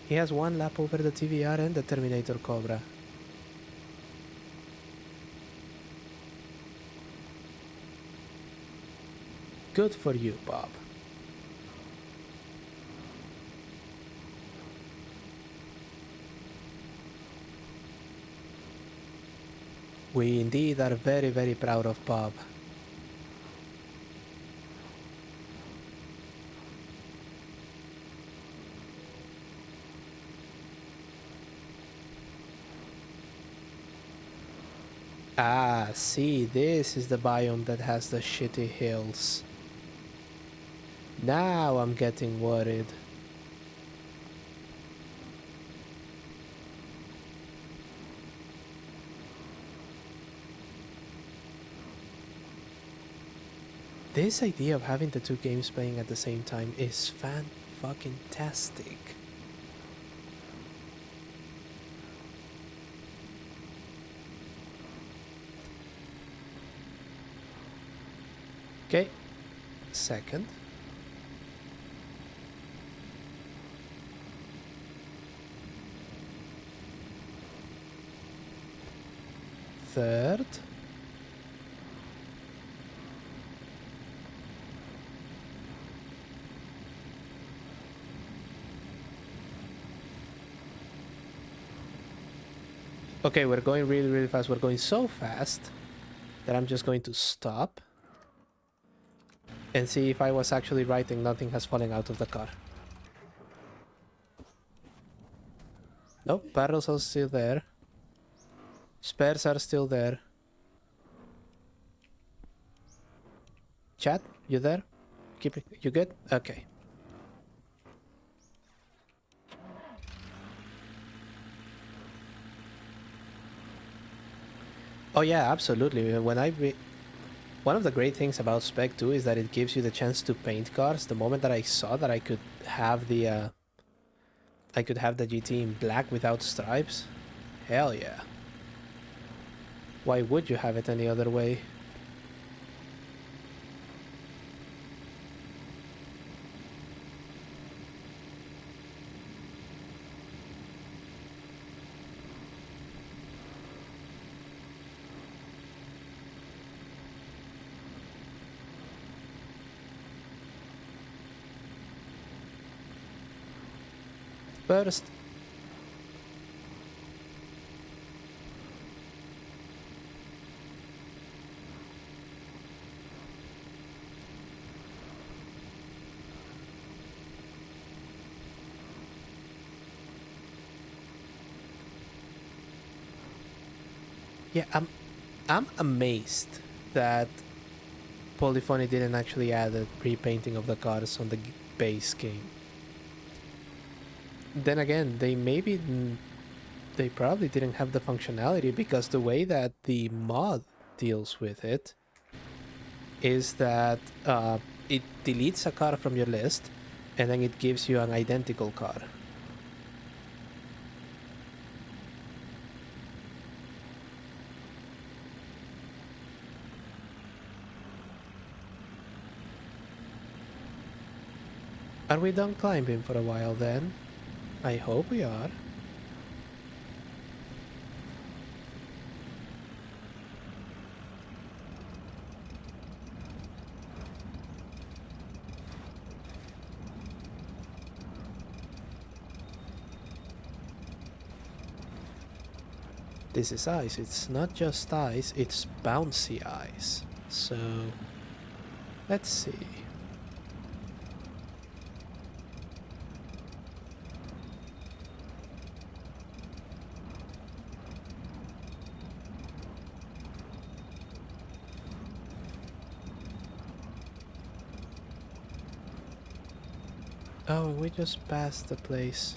He has one lap over the TVR and the Terminator Cobra. Good for you, Bob. We indeed are very, very proud of Bob. Ah, see, this is the biome that has the shitty hills. Now I'm getting worried. This idea of having the two games playing at the same time is fan-fucking-tastic. Okay, second. Third. Okay, we're going really, really fast. We're going so fast that I'm just going to stop and see if I was actually right and nothing has fallen out of the car. Nope, barrels are still there. Spares are still there. Chat, you there? Keep it. You good? Okay. Oh yeah, absolutely. One of the great things about Spec 2 is that it gives you the chance to paint cars. The moment that I saw that I could have the GT in black without stripes, hell yeah. Why would you have it any other way? First, yeah, I'm amazed that Polyphony didn't actually add a repainting of the cars on the base game. Then again, they probably didn't have the functionality because the way that the mod deals with it is that it deletes a car from your list and then it gives you an identical car. Are we done climbing for a while then? I hope we are. This is ice. It's not just ice, it's bouncy ice. So, let's see. Oh, we just passed the place.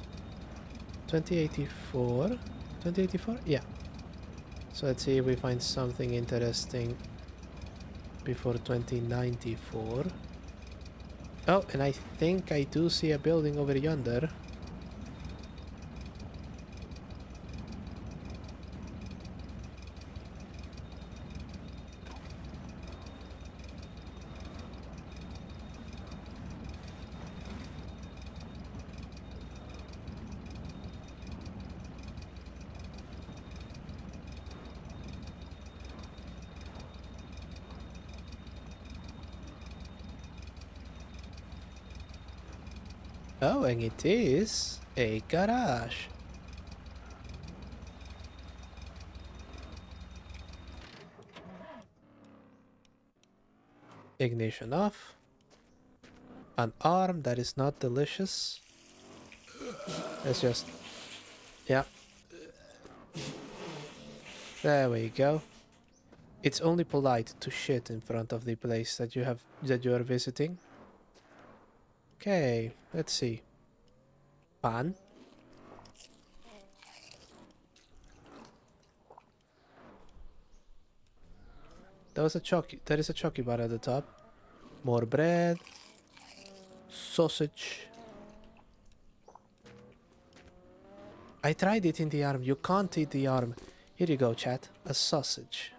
2084? 2084? Yeah. So let's see if we find something interesting before 2094. Oh, and I think I do see a building over yonder. Oh, and it is a garage. Ignition off. An arm that is not delicious. Let's just... yeah. There we go. It's only polite to shit in front of the place that you are visiting. Okay, let's see. Pan. There is a chocky bar at the top. More bread. Sausage. I tried it in the arm. You can't eat the arm. Here you go, chat. A sausage.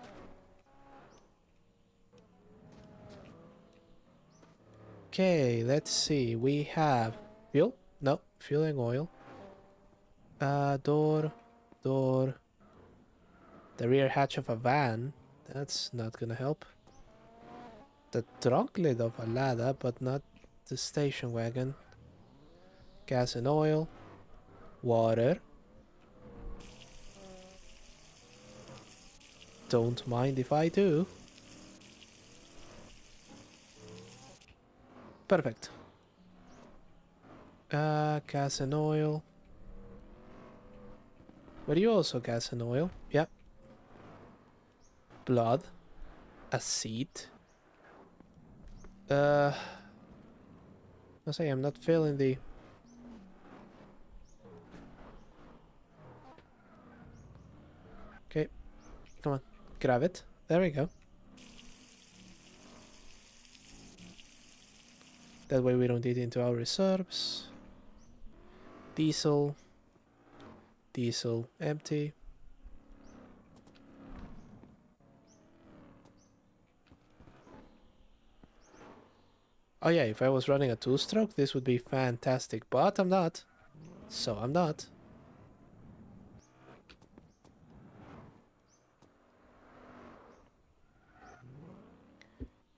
Okay, let's see. We have fuel? No, fueling oil. Door. The rear hatch of a van. That's not gonna help. The trunk lid of a ladder, but not the station wagon. Gas and oil. Water. Don't mind if I do. Perfect. Gas and oil. Were you also gas and oil? Yep. Blood. A seat. I say I'm not feeling the... Okay. Come on. Grab it. There we go. That way we don't eat into our reserves. Diesel. Diesel empty. Oh yeah, if I was running a two-stroke, this would be fantastic, but I'm not. So I'm not.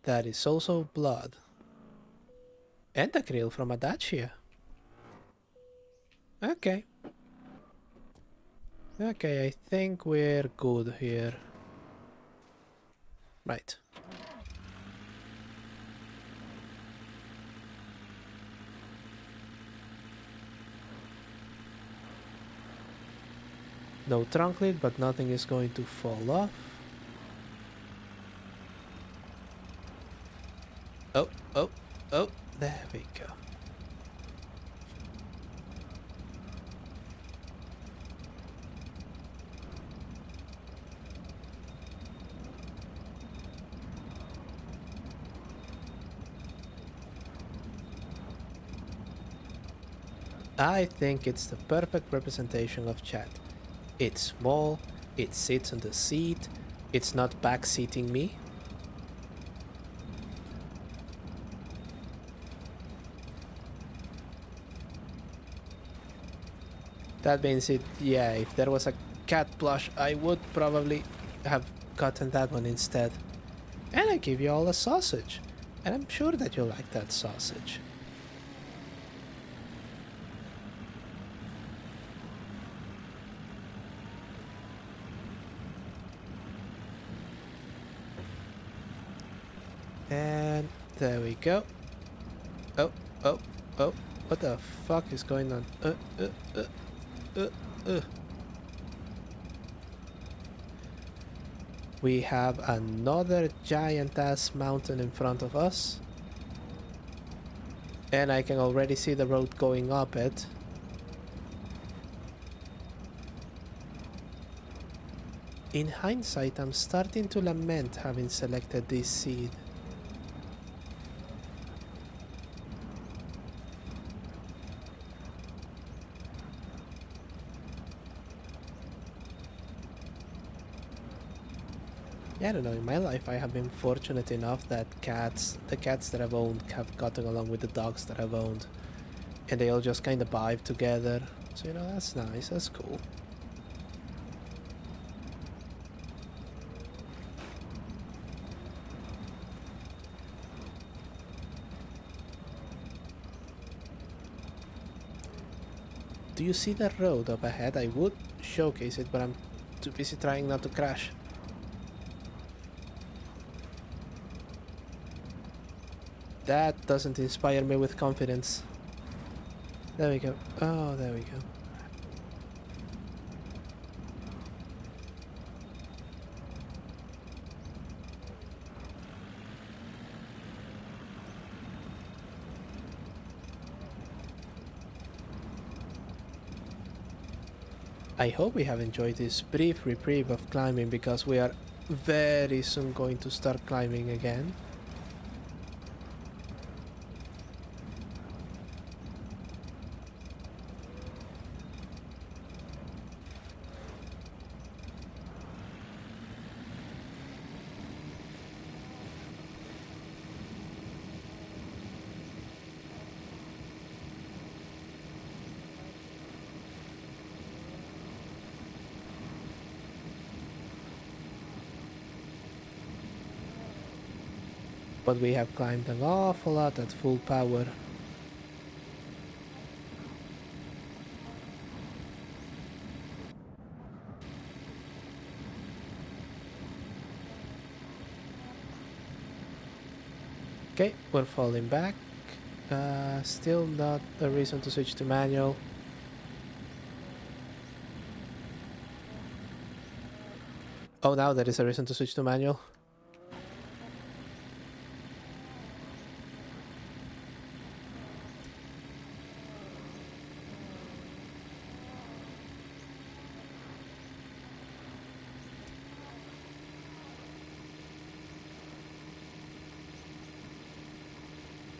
That is also blood. And a grill from a Dacia. Okay. Okay, I think we're good here. Right. No trunk lid, but nothing is going to fall off. Oh, there we go. I think it's the perfect representation of chat. It's small, it sits on the seat, it's not backseating me. That means yeah, if there was a cat plush, I would probably have gotten that one instead. And I give you all a sausage. And I'm sure that you like that sausage. There we go. Oh, oh, oh. What the fuck is going on? Uh. We have another giant-ass mountain in front of us. And I can already see the road going up it. In hindsight, I'm starting to lament having selected this seed. Yeah, I don't know, in my life I have been fortunate enough that the cats that I've owned have gotten along with the dogs that I've owned. And they all just kind of vibe together. So, you know, that's nice, that's cool. Do you see the road up ahead? I would showcase it, but I'm too busy trying not to crash. That doesn't inspire me with confidence. There we go. Oh, there we go. I hope we have enjoyed this brief reprieve of climbing, because we are very soon going to start climbing again. But we have climbed an awful lot at full power. Okay, we're falling back. Still not a reason to switch to manual. Oh, now there is a reason to switch to manual.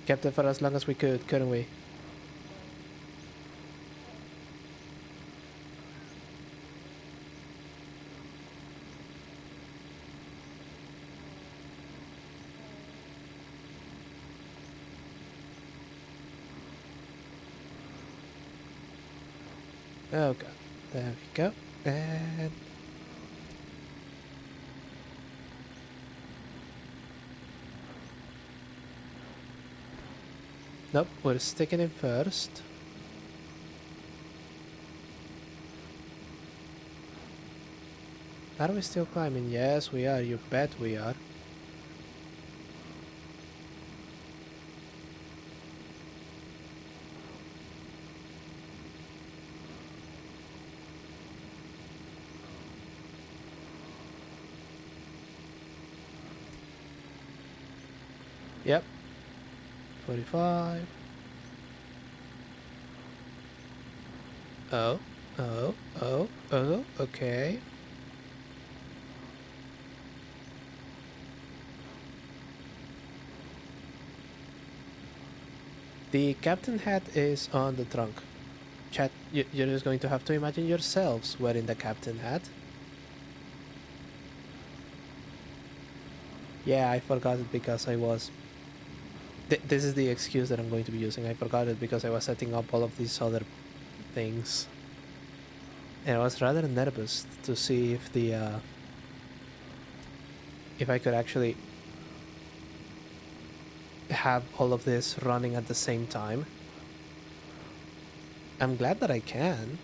Kept it for as long as we could, couldn't we? Oh god, there we go. And nope, we're sticking in first. Are we still climbing? Yes, we are. You bet we are. Yep. 45. Oh, okay. The captain hat is on the trunk. Chat, you're just going to have to imagine yourselves wearing the captain hat. Yeah, I forgot it because I was... this is the excuse that I'm going to be using. I forgot it because I was setting up all of these other things. And I was rather nervous to see if the... if I could actually have all of this running at the same time. I'm glad that I can.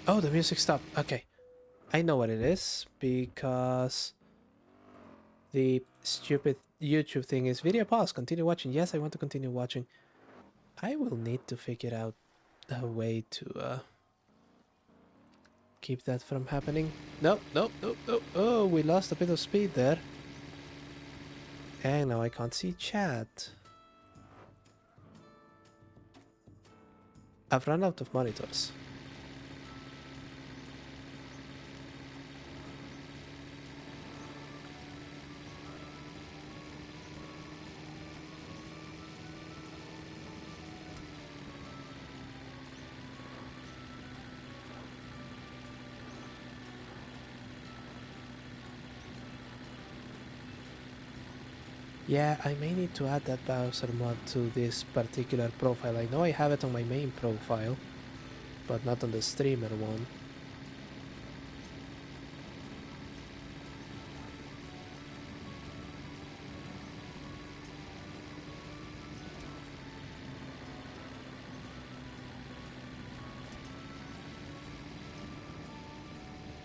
Oh, the music stopped. Okay. I know what it is because the stupid YouTube thing is video pause. Continue watching. Yes, I want to continue watching. I will need to figure out a way to keep that from happening. Nope, nope, nope, nope. Oh, we lost a bit of speed there. And now I can't see chat. I've run out of monitors. Yeah, I may need to add that browser mod to this particular profile. I know I have it on my main profile, but not on the streamer one.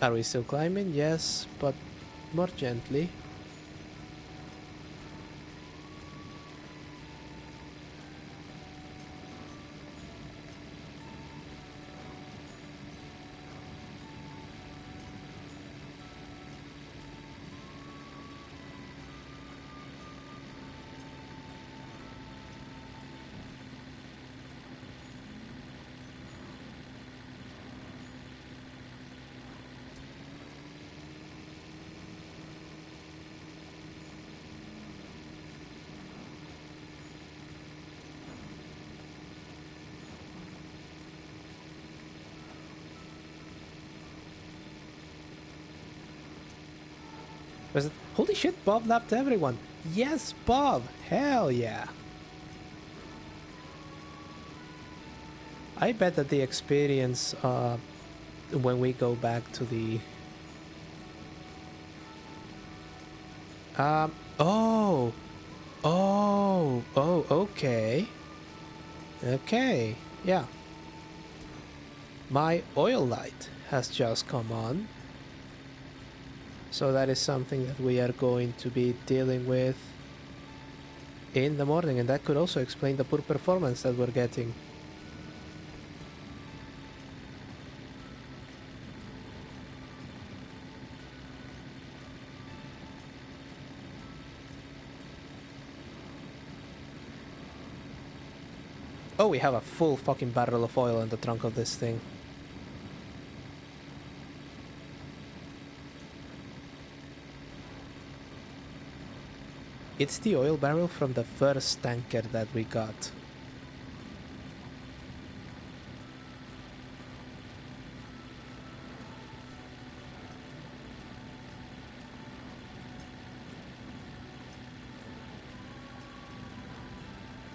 Are we still climbing? Yes, but more gently. Was it? Holy shit, Bob lapped everyone. Yes, Bob. Hell yeah. I bet that the experience when we go back to the oh okay, okay, yeah, my oil light has just come on, so that is something that we are going to be dealing with in the morning, and that could also explain the poor performance that we're getting. Oh, we have a full fucking barrel of oil in the trunk of this thing. It's the oil barrel from the first tanker that we got.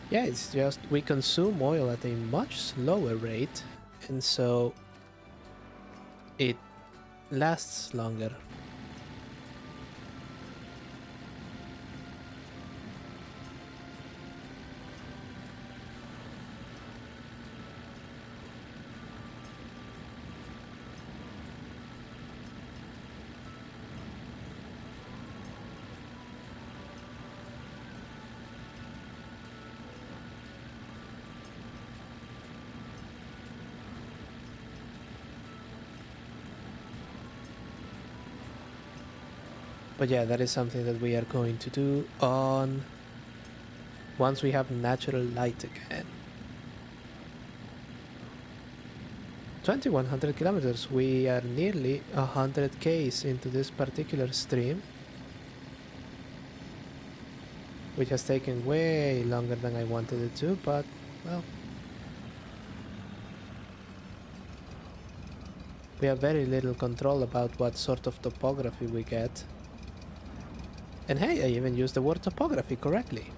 Yeah, it's just we consume oil at a much slower rate, and so it lasts longer. But yeah, that is something that we are going to do on once we have natural light again. 2100 kilometers, we are nearly 100 k's into this particular stream, which has taken way longer than I wanted it to, but well, we have very little control about what sort of topography we get. And hey, I even used the word topography correctly.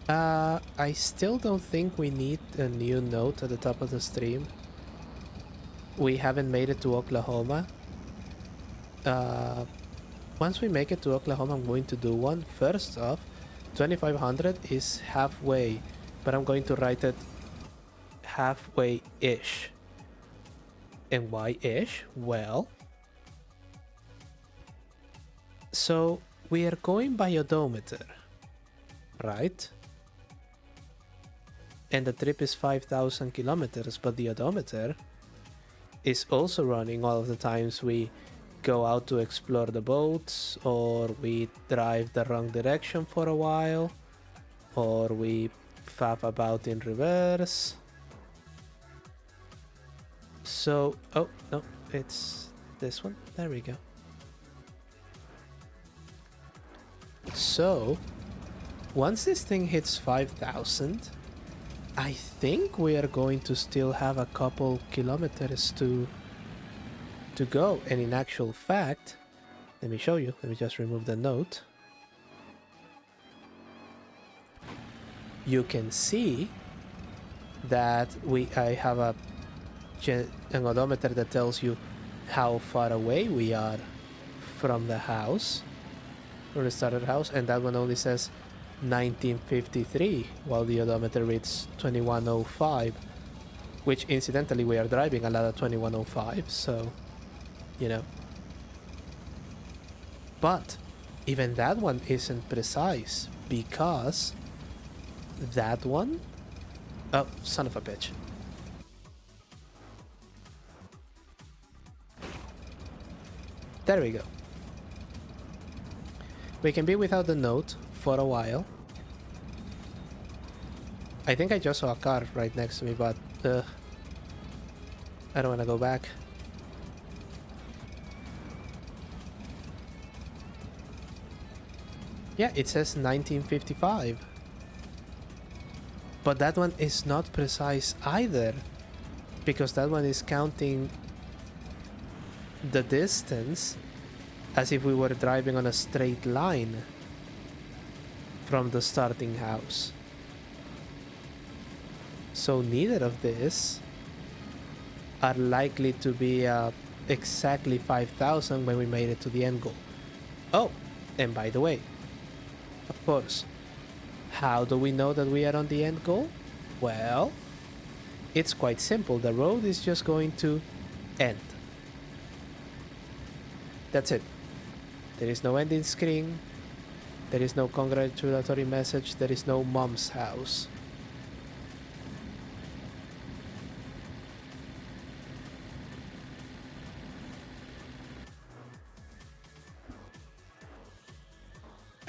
I still don't think we need a new note at the top of the stream. We haven't made it to Oklahoma. Uh, Once we make it to Oklahoma, I'm going to do one. First off, 2500 is halfway, but I'm going to write it halfway-ish. And why ish? Well, so we are going by odometer, right? And the trip is 5,000 kilometers, but the odometer is also running all of the times we go out to explore the boats, or we drive the wrong direction for a while, or we faff about in reverse. So, oh no, it's this one. There we go. So, once this thing hits 5,000, I think we are going to still have a couple kilometers to go. And in actual fact, let me show you. Let me just remove the note. You can see that I have an odometer that tells you how far away we are from the house, from the started house, and that one only says 1953, while the odometer reads 2105, which incidentally we are driving a lot of 2105, so you know. But even that one isn't precise, because that one, oh son of a bitch, there we go. We can be without the note for a while. I think I just saw a car right next to me, but I don't want to go back. Yeah, it says 1955. But that one is not precise either, because that one is counting the distance as if we were driving on a straight line from the starting house. So neither of these are likely to be exactly 5,000 when we made it to the end goal. Oh, and by the way, of course, how do we know that we are on the end goal? Well, it's quite simple. The road is just going to end. That's it. There is no ending screen. There is no congratulatory message. There is no mom's house.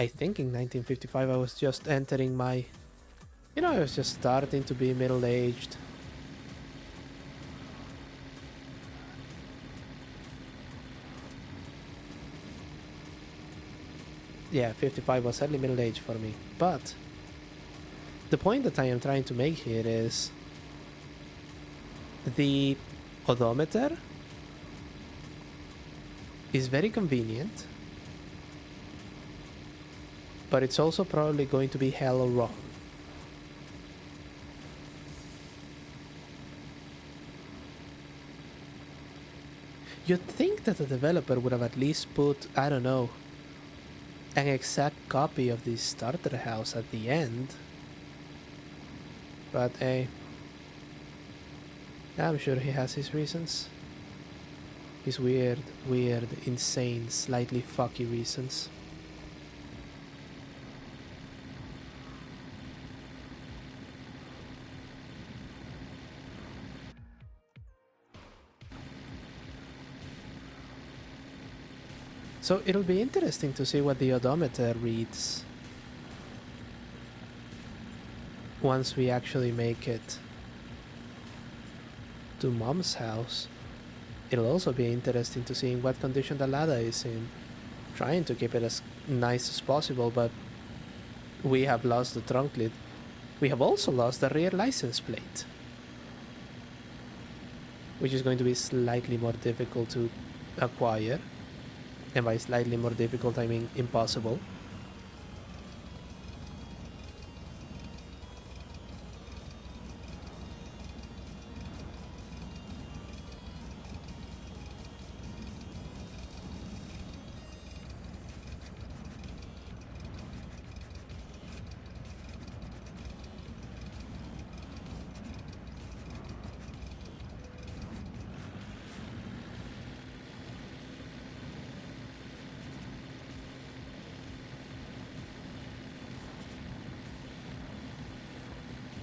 I think in 1955 I was just entering my... I was just starting to be middle-aged. Yeah, 55 was certainly middle-aged for me. But the point that I am trying to make here is the odometer is very convenient, but it's also probably going to be hella wrong. You'd think that the developer would have at least put, I don't know, an exact copy of the starter house at the end. But hey, I'm sure he has his reasons. His weird, insane, slightly fucky reasons. So it'll be interesting to see what the odometer reads once we actually make it to Mom's house. It'll also be interesting to see in what condition the ladder is in. Trying to keep it as nice as possible, but we have lost the trunk lid. We have also lost the rear license plate, which is going to be slightly more difficult to acquire. And by slightly more difficult, I mean impossible.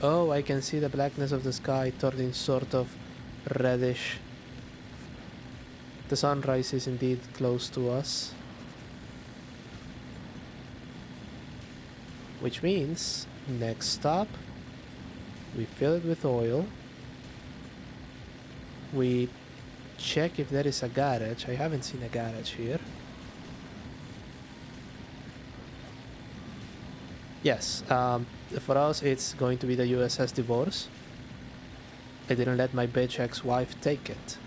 Oh, I can see the blackness of the sky turning sort of reddish. The sunrise is indeed close to us. Which means, next stop, we fill it with oil. We check if there is a garage. I haven't seen a garage here. Yes, for us it's going to be the USS Divorce. I didn't let my bitch ex-wife take it.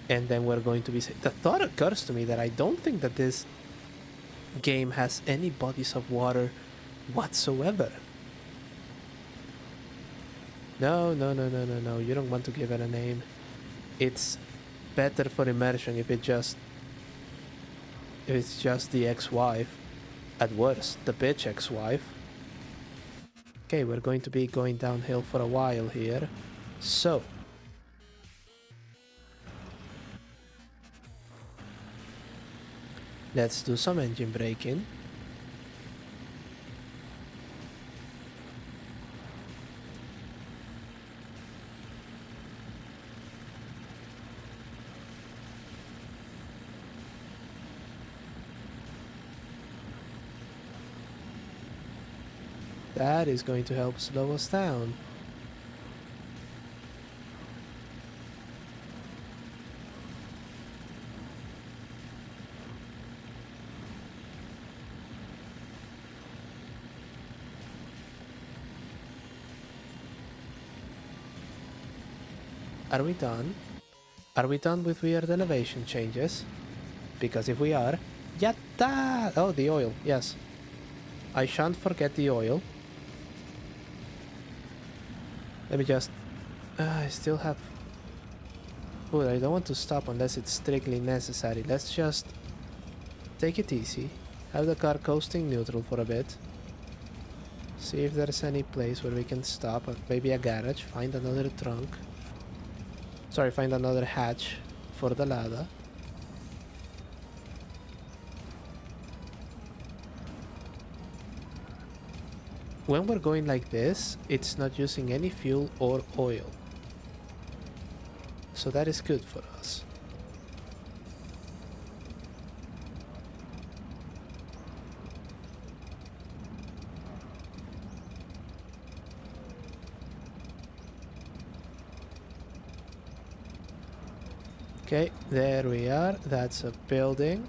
And then we're going to be... The thought occurs to me that I don't think that this game has any bodies of water whatsoever. No, no, no, no, no, no. You don't want to give it a name. It's better for immersion if it's just the ex-wife. At worst, the bitch ex-wife. Okay, we're going to be going downhill for a while here. So... let's do some engine braking. That is going to help slow us down. Are we done? Are we done with weird elevation changes? Because if we are... Yatta! Oh, the oil, yes. I shan't forget the oil. Let me just... I still have... Oh, I don't want to stop unless it's strictly necessary. Let's just take it easy. Have the car coasting neutral for a bit. See if there's any place where we can stop. Or maybe a garage. Find another trunk. Sorry, find another hatch for the ladder. When we're going like this, it's not using any fuel or oil. So that is good for us. Okay, there we are. That's a building.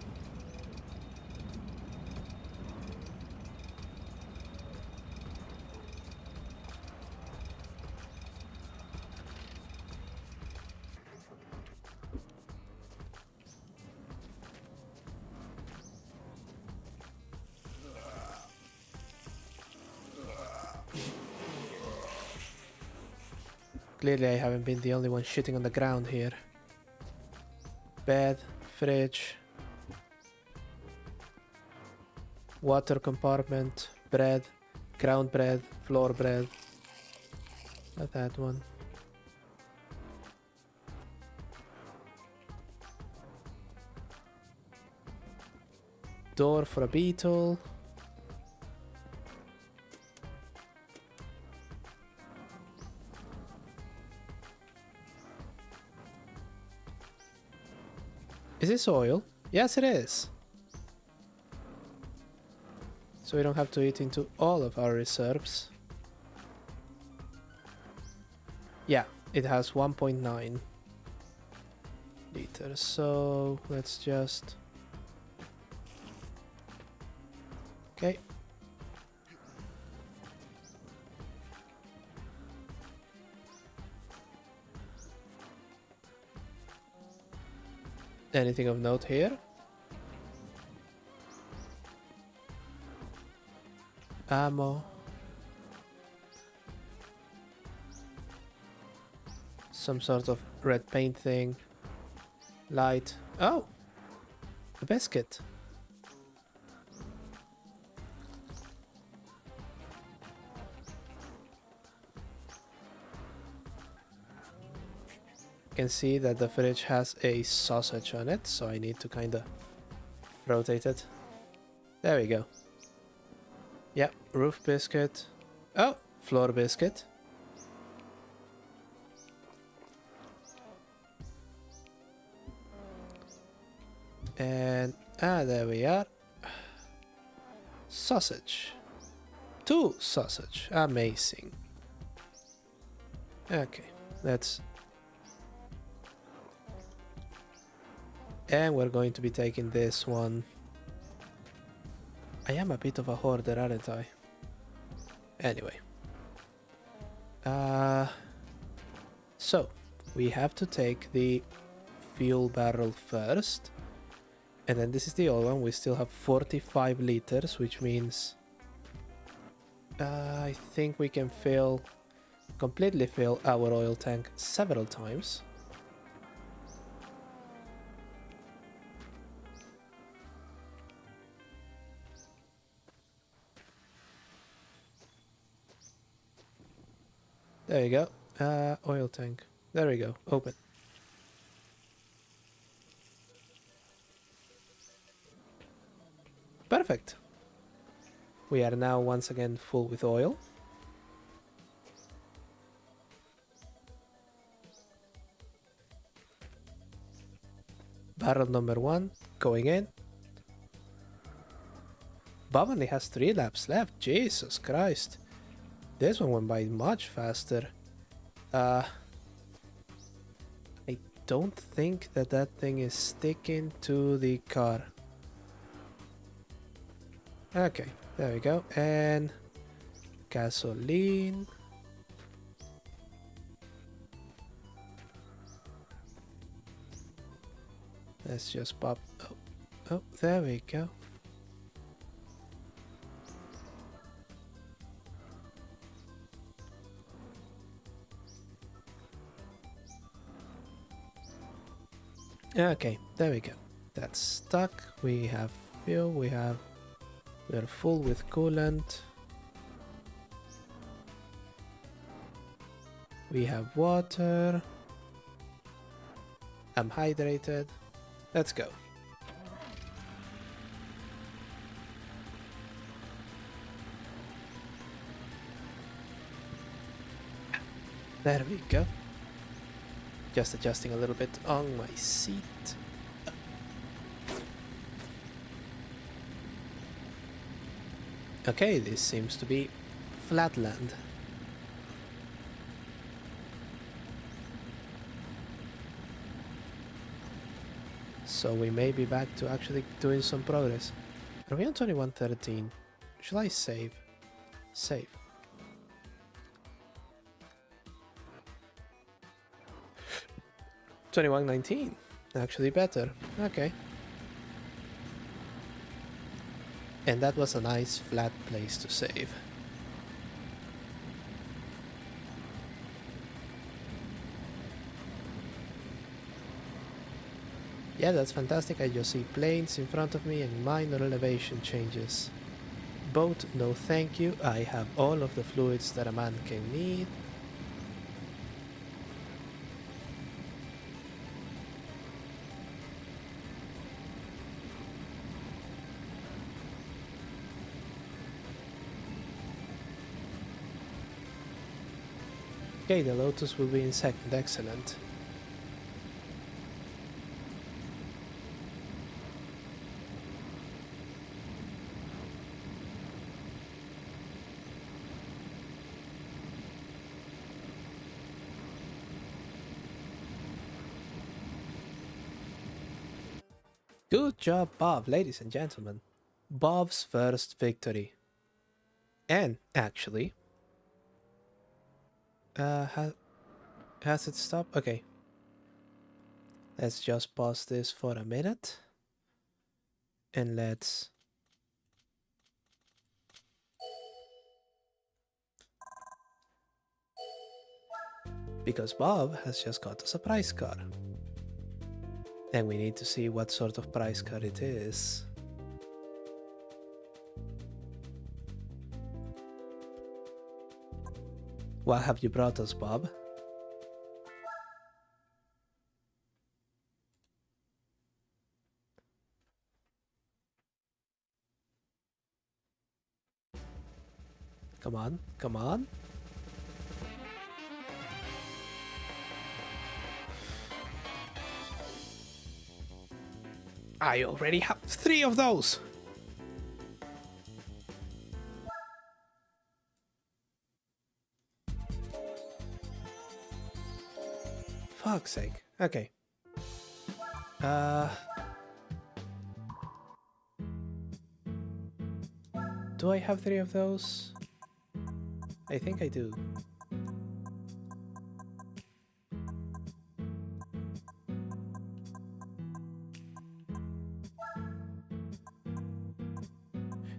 Clearly I haven't been the only one shitting on the ground here. Bed, fridge, water compartment, bread, ground bread, floor bread. Not that one. Door for a beetle. Is this oil? Yes, it is. So we don't have to eat into all of our reserves. Yeah, it has 1.9 liters. So let's just... Okay. Anything of note here? Ammo. Some sort of red paint thing. Light. Oh! A biscuit. Can see that the fridge has a sausage on it, so I need to kind of rotate it. There we go. Yeah, roof biscuit. Oh, floor biscuit. And there we are. Sausage. 2 sausage. Amazing. Okay, let's... And we're going to be taking this one. I am a bit of a hoarder, aren't I? Anyway. So, we have to take the fuel barrel first. And then this is the old one. We still have 45 liters, which means... I think we can completely fill our oil tank several times. There you go. Oil tank. There we go. Open. Perfect. We are now once again full with oil. Barrel number 1 going in. Bob only has 3 laps left. Jesus Christ. This one went by much faster. I don't think that thing is sticking to the car. Okay, there we go. And gasoline. Let's just pop. Oh, there we go. Okay, there we go. That's stuck. We have fuel. We're full with coolant. We have water. I'm hydrated. Let's go. There we go. Just adjusting a little bit on my seat. Okay, this seems to be flatland. So we may be back to actually doing some progress. Are we on 2113? Shall I save? Save. $21.19. Actually better. Okay. And that was a nice flat place to save. Yeah, that's fantastic. I just see planes in front of me and minor elevation changes. Boat, no thank you. I have all of the fluids that a man can need. Okay, the Lotus will be in second. Excellent. Good job, Bob, ladies and gentlemen. Bob's first victory. And, actually... has it stopped? Okay. Let's just pause this for a minute. And let's... Because Bob has just got us a prize car. And we need to see what sort of prize car it is. What have you brought us, Bob? Come on, come on. I already have 3 of those. Fuck's sake. Okay. Do I have 3 of those? I think I do.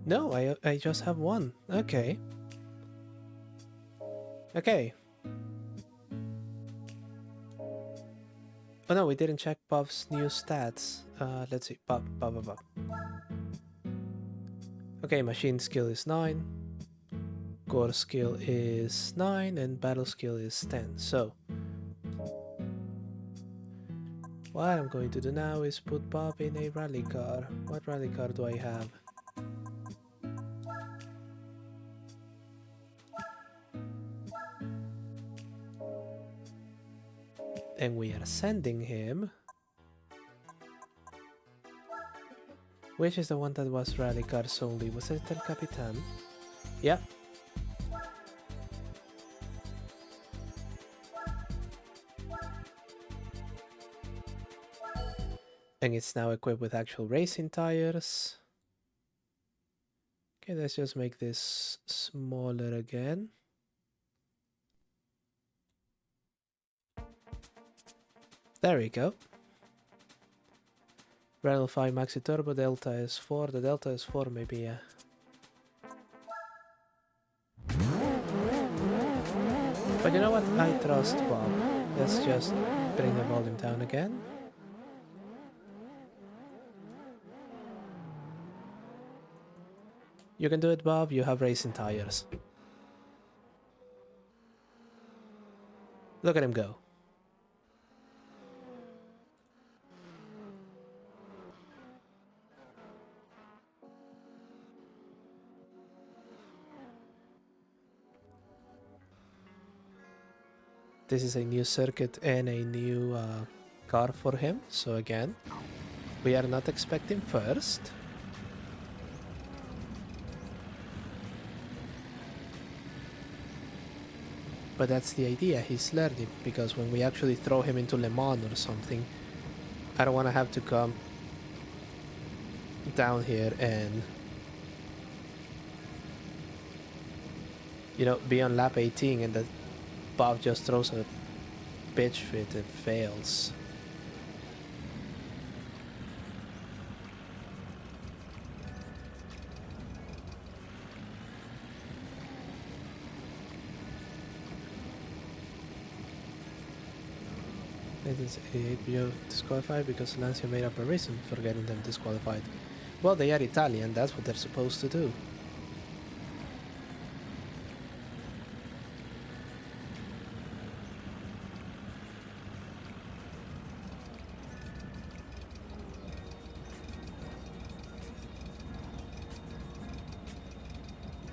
No, I just have 1. Okay. Okay. Oh no, we didn't check Bob's new stats. Let's see. Bob. Okay, machine skill is 9. Core skill is 9 and battle skill is 10. So what I'm going to do now is put Bob in a rally car. What rally car do I have? And we are sending him. Which is the one that was rally cars only? Was it El Capitan? Yeah. And it's now equipped with actual racing tires. Okay, let's just make this smaller again. There we go. Renault 5 Maxi Turbo, Delta S4. The Delta S4 maybe, But you know what? I trust Bob. Let's just bring the volume down again. You can do it, Bob. You have racing tires. Look at him go. This is a new circuit and a new car for him. So again, we are not expecting first. But that's the idea, he's learning, because when we actually throw him into Le Mans or something, I don't want to have to come down here and, you know, be on lap 18 and the Bob just throws a pitch fit and fails. It is 88 BO disqualified because Lancia made up a reason for getting them disqualified. Well, they are Italian, that's what they're supposed to do.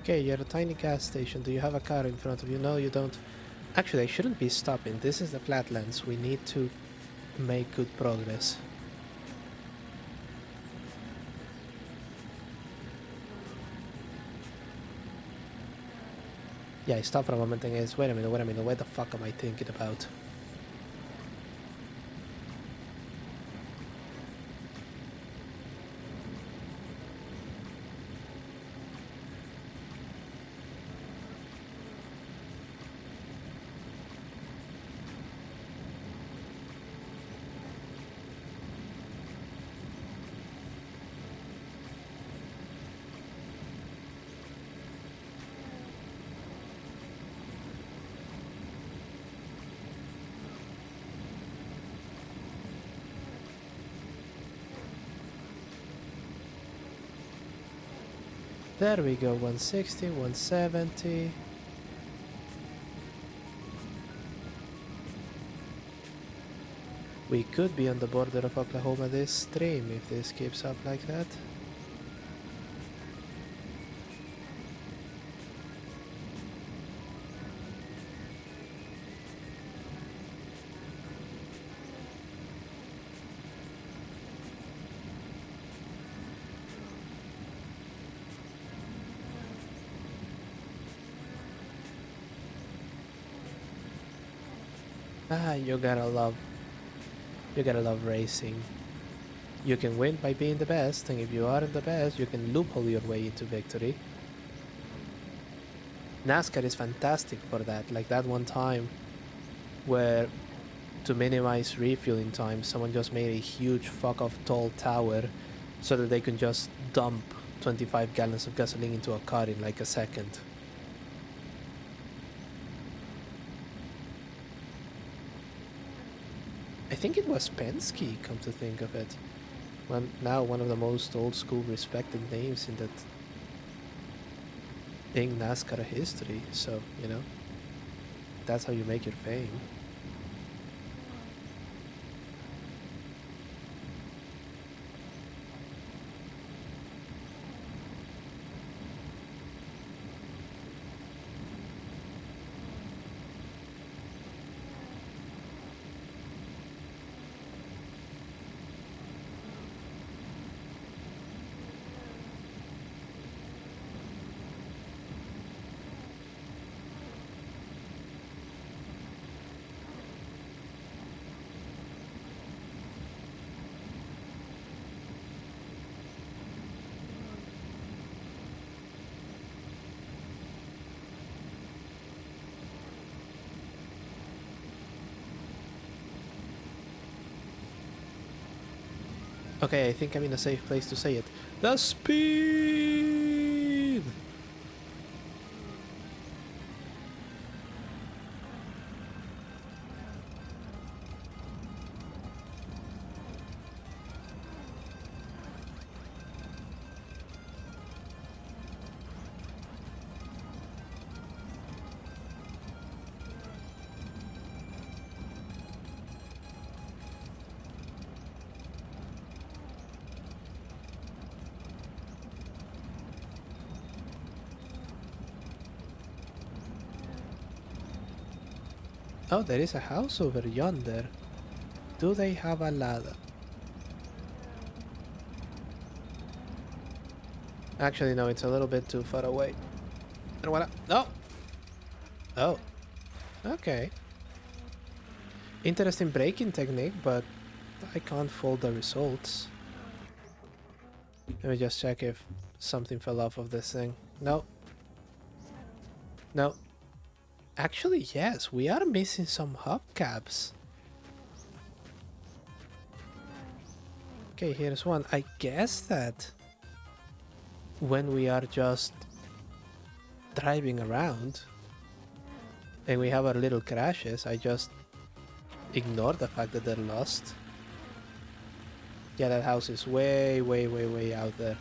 Okay, you're a tiny gas station. Do you have a car in front of you? No, you don't. Actually, I shouldn't be stopping. This is the flatlands. We need to make good progress. Yeah, I stopped for a moment and guess, wait a minute, what the fuck am I thinking about? There we go, 160, 170. We could be on the border of Oklahoma this stream if this keeps up like that. Ah, you gotta love racing. You can win by being the best, and if you aren't the best, you can loophole your way into victory. NASCAR is fantastic for that. Like that one time where, to minimize refueling time, someone just made a huge fuck off tall tower so that they can just dump 25 gallons of gasoline into a car in like a second. I think it was Penske, come to think of it. Now one of the most old school respected names in NASCAR history. So, that's how you make your fame. Okay, I think I'm in a safe place to say it. The speed! Oh, there is a house over yonder. Do they have a ladder? Actually, no, it's a little bit too far away. I don't wanna. No! Oh, okay. Interesting braking technique, but I can't fold the results. Let me just check if something fell off of this thing. No. No. Actually, yes, we are missing some hubcaps. Okay, here's one. I guess that when we are just driving around and we have our little crashes, I just ignore the fact that they're lost. Yeah, that house is way, way, way, way out there.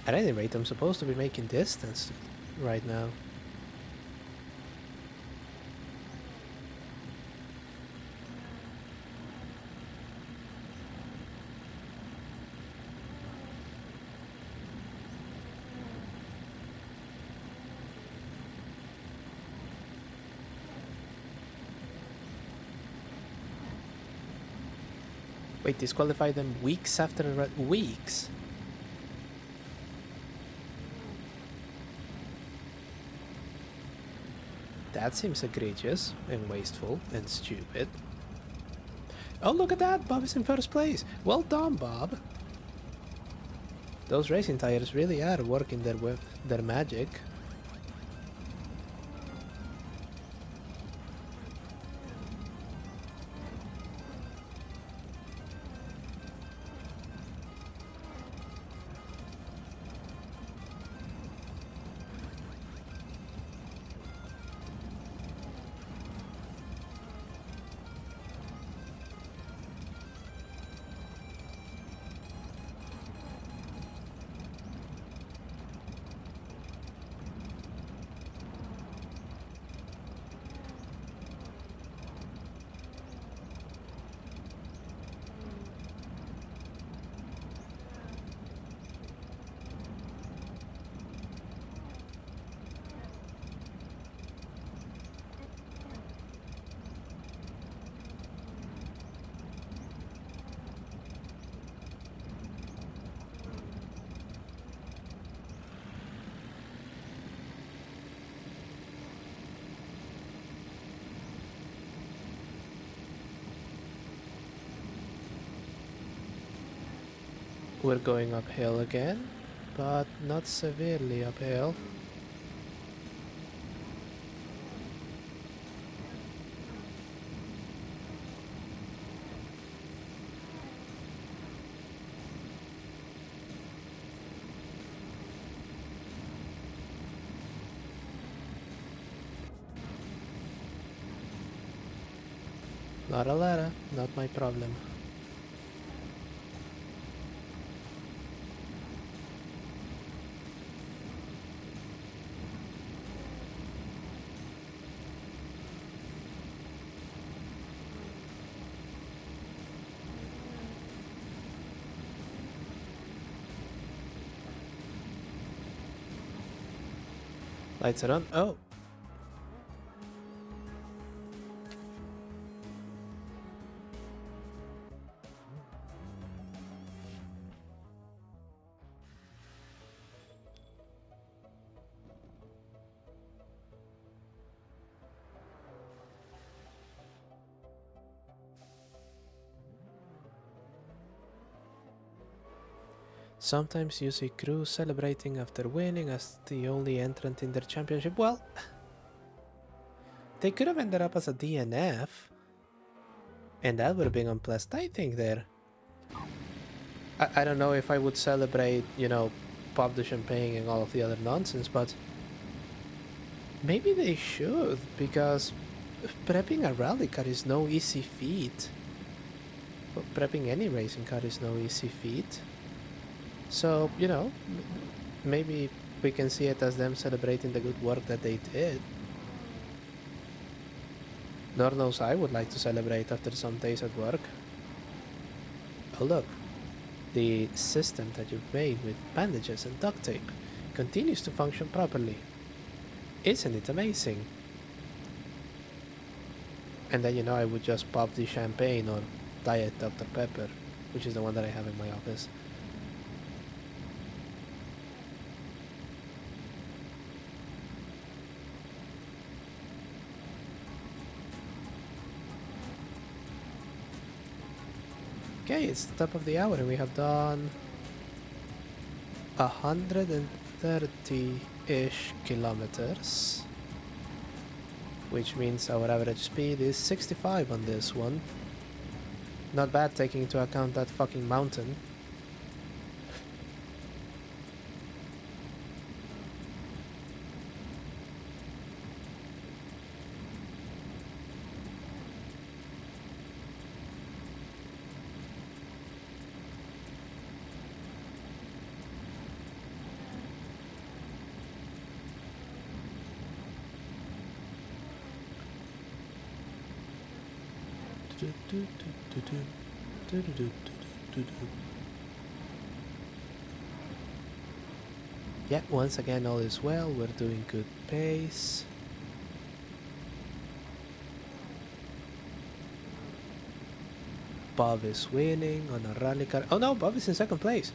At any rate, I'm supposed to be making distance right now. Wait, disqualify them weeks after weeks? That seems egregious and wasteful and stupid. Oh, look at that! Bob is in first place! Well done, Bob! Those racing tires really are working their magic. We're going uphill again, but not severely uphill. Not a ladder, not my problem. Lights are on. Oh! Sometimes you see crews celebrating after winning as the only entrant in their championship. Well, they could have ended up as a DNF, and that would have been unpleasant. I think there. I don't know if I would celebrate, you know, pop the champagne and all of the other nonsense, but maybe they should, because prepping a rally car is no easy feat. But prepping any racing car is no easy feat. So, you know, maybe we can see it as them celebrating the good work that they did. Lord knows I would like to celebrate after some days at work. Oh look, the system that you've made with bandages and duct tape continues to function properly. Isn't it amazing? And then, you know, I would just pop the champagne or Diet Dr. Pepper, which is the one that I have in my office. Okay, it's the top of the hour and we have done 130-ish kilometers, which means our average speed is 65 on this one. Not bad taking into account that fucking mountain. Yeah, once again all is well, we're doing good pace. Bob is winning on a rally car. Oh no, Bob is in second place.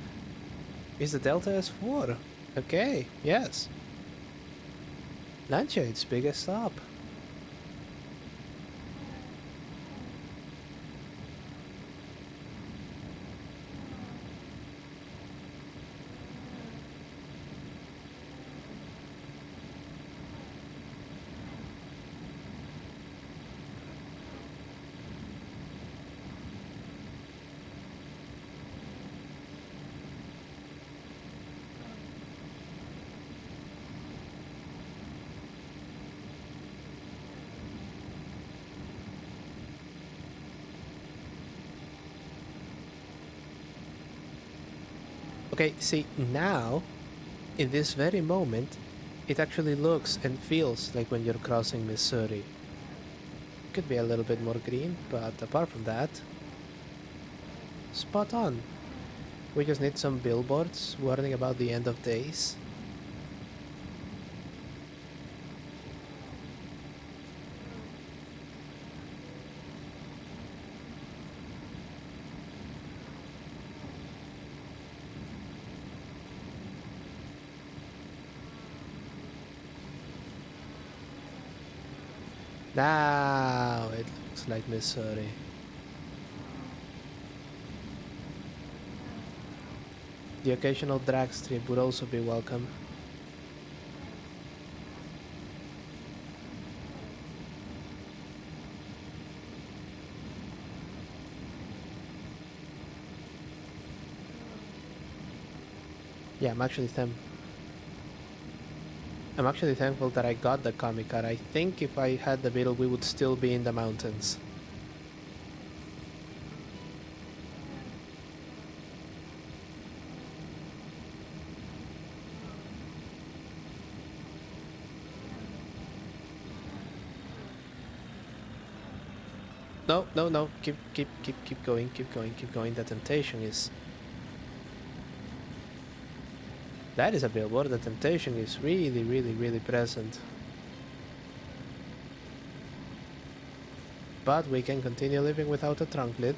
Is the Delta S4? Okay, yes. Lancia, its biggest stop. Okay, see, now, in this very moment, it actually looks and feels like when you're crossing Missouri. Could be a little bit more green, but apart from that, spot on. We just need some billboards warning about the end of days. Now it looks like Missouri. The occasional drag strip would also be welcome. Yeah, I'm actually thankful that I got the comic card. I think if I had the Beetle, we would still be in the mountains. No, no, no. Keep going, keep going, keep going. The temptation is... That is a billboard. The temptation is really, really, really present. But we can continue living without a trunk lid.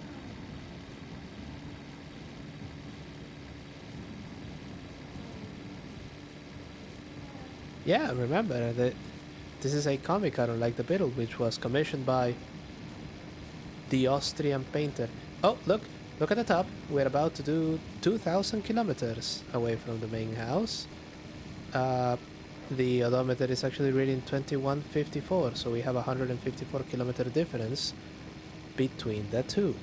Yeah, remember that this is a comic card unlike the Beetle, which was commissioned by the Austrian painter. Oh, look at the top. We're about to do 2,000 kilometers away from the main house. The odometer is actually reading 2154, so we have a 154 kilometer difference between the two.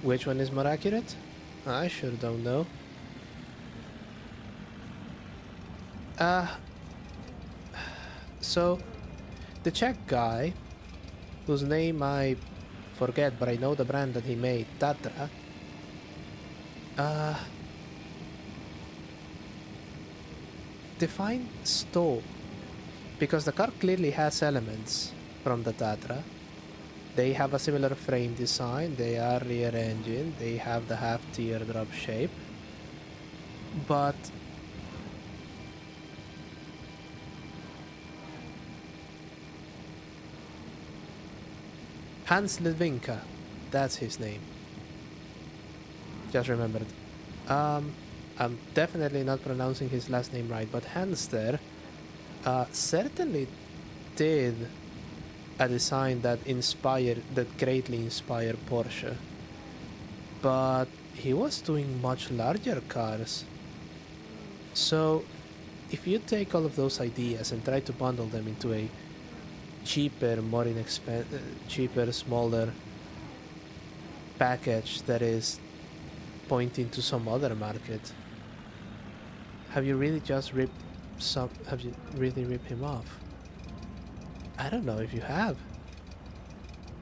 Which one is more accurate? I sure don't know. So the Czech guy, whose name I forget, but I know the brand that he made, Tatra, define stall, because the car clearly has elements from the Tatra. They have a similar frame design, they are rear engine, they have the half teardrop shape, but Hans Ledvinka, that's his name. Just remembered. I'm definitely not pronouncing his last name right, but Hans there certainly did a design that greatly inspired Porsche. But he was doing much larger cars. So if you take all of those ideas and try to bundle them into a cheaper, more cheaper, smaller package that is pointing to some other market, have you really ripped him off? I don't know if you have.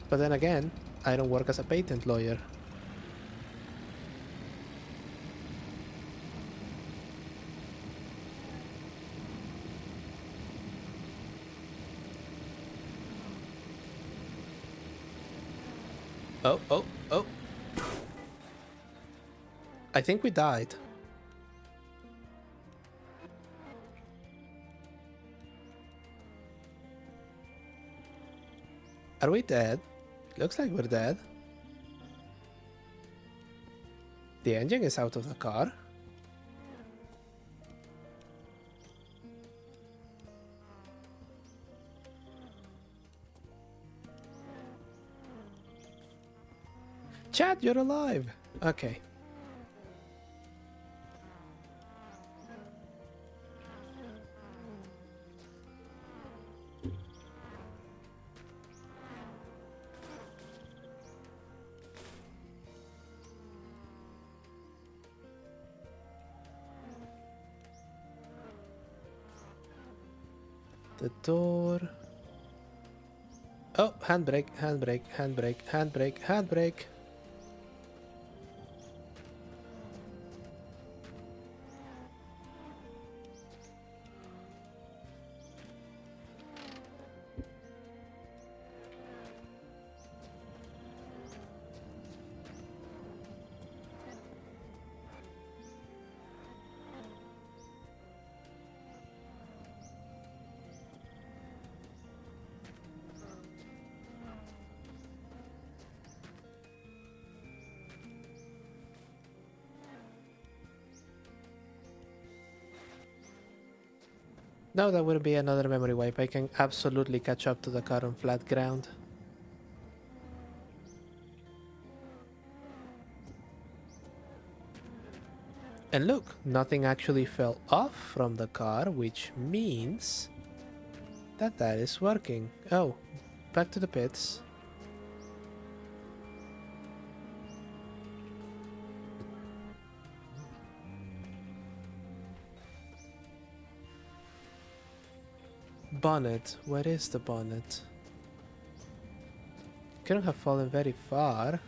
But then again, I don't work as a patent lawyer. Oh, oh, oh. I think we died. Are we dead? Looks like we're dead. The engine is out of the car. Chat, you're alive. Okay. The door. Oh, handbrake, handbrake, handbrake, handbrake, handbrake. No, that wouldn't be another memory wipe. I can absolutely catch up to the car on flat ground. And look, nothing actually fell off from the car, which means that that is working. Oh, back to the pits. Bonnet. Where is the bonnet? Couldn't have fallen very far.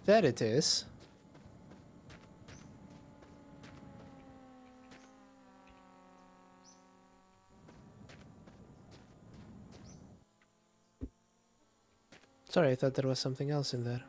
There it is. Sorry, I thought there was something else in there.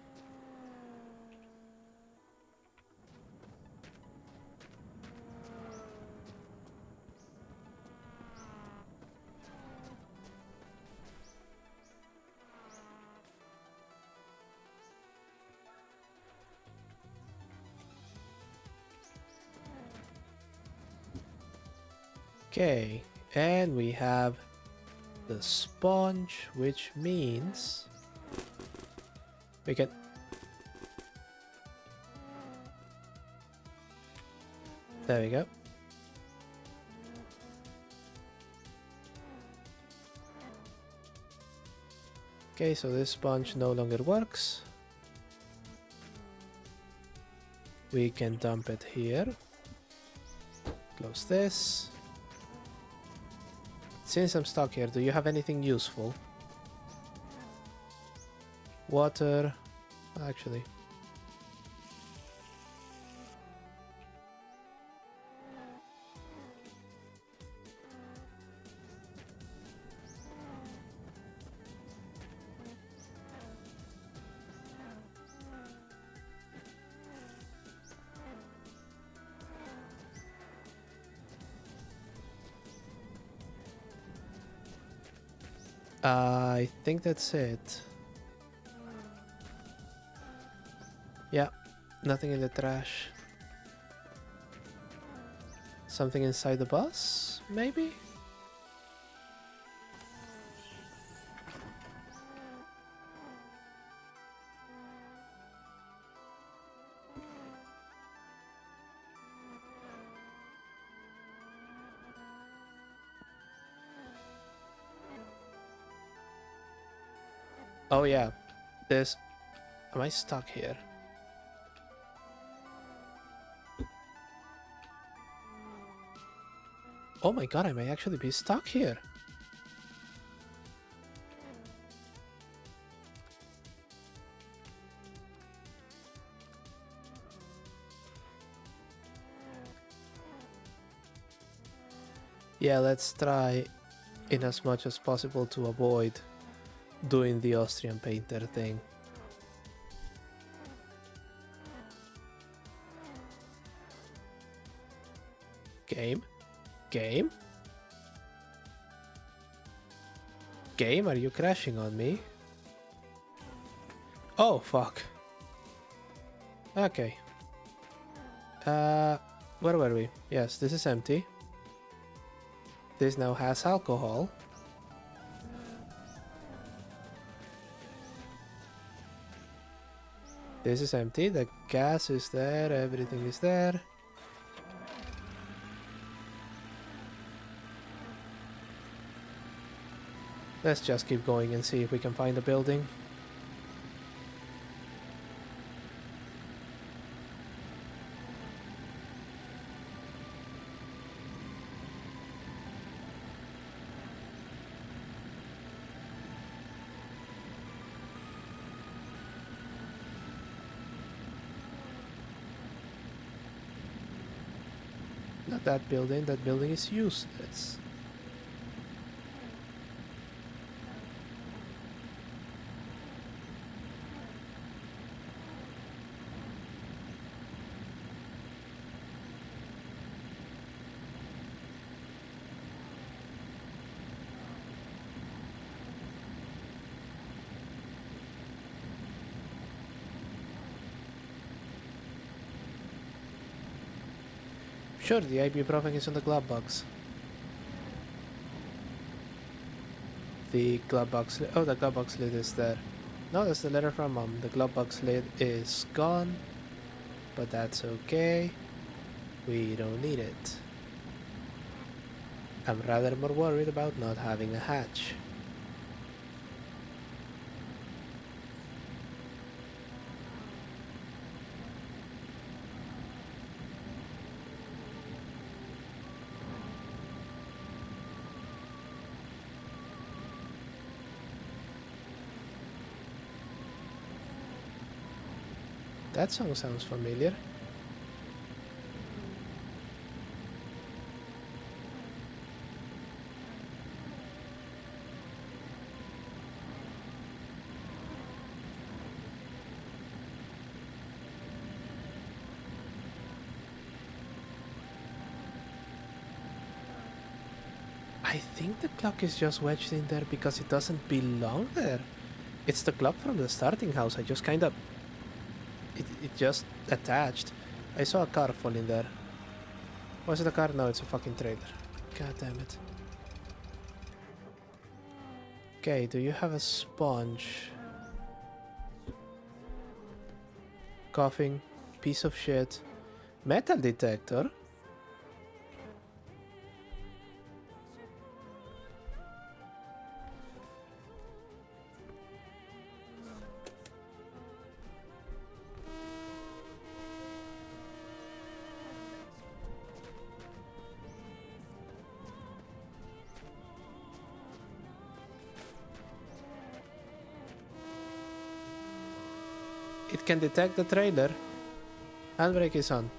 Okay, and we have the sponge, which means we can... There we go. Okay, so this sponge no longer works. We can dump it here. Close this. Since I'm stuck here, do you have anything useful? Water, actually. I think that's it. Yeah, nothing in the trash. Something inside the bus, maybe? Oh yeah, there's... Am I stuck here? Oh my god, I may actually be stuck here. Yeah, let's try in as much as possible to avoid doing the Austrian painter thing. Game? Game? Game, are you crashing on me? Oh, fuck. Okay. Where were we? Yes, this is empty. This now has alcohol. This is empty, the gas is there, everything is there. Let's just keep going and see if we can find a building. Not that building is useless. Sure, the ibuprofen is on the glove box. The glove box lid. Oh, the glove box lid is there. No, that's the letter from Mom. The glove box lid is gone, but that's okay. We don't need it. I'm rather more worried about not having a hatch. That song sounds familiar. I think the clock is just wedged in there because it doesn't belong there. It's the clock from the starting house. I just kind of... It just attached. I saw a car fall in there. Was it a car? No, it's a fucking trailer. God damn it. Okay, do you have a sponge? Coughing. Piece of shit. Metal detector? It can detect the trailer. Handbrake is on.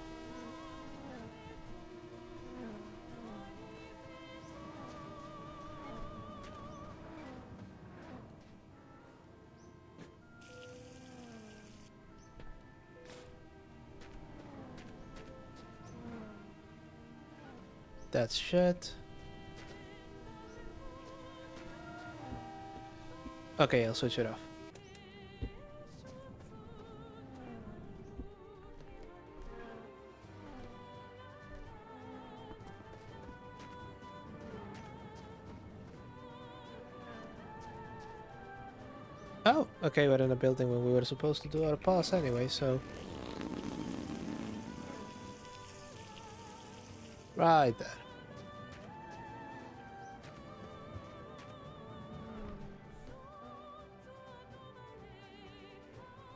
That's shit. Okay, I'll switch it off. Oh, okay, we're in a building when we were supposed to do our pause anyway, so... Right there.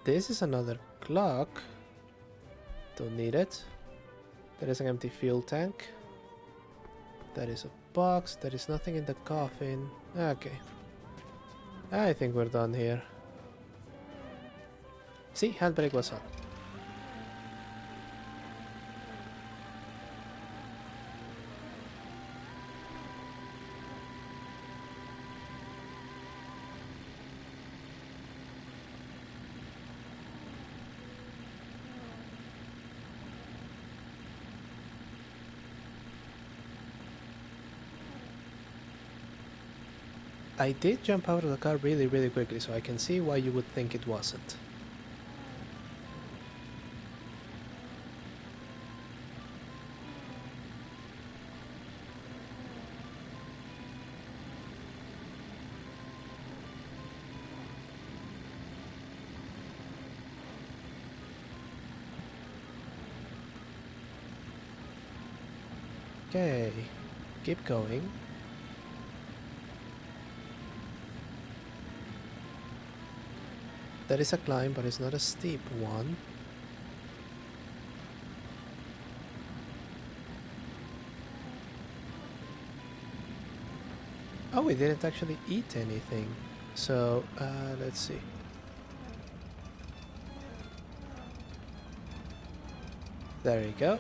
This is another clock. Don't need it. There is an empty fuel tank. There is a box. There is nothing in the coffin. Okay. I think we're done here. See, handbrake was on. I did jump out of the car really quickly, so I can see why you would think it wasn't. Okay, keep going. There is a climb, but it's not a steep one. Oh, we didn't actually eat anything. So, let's see. There you go.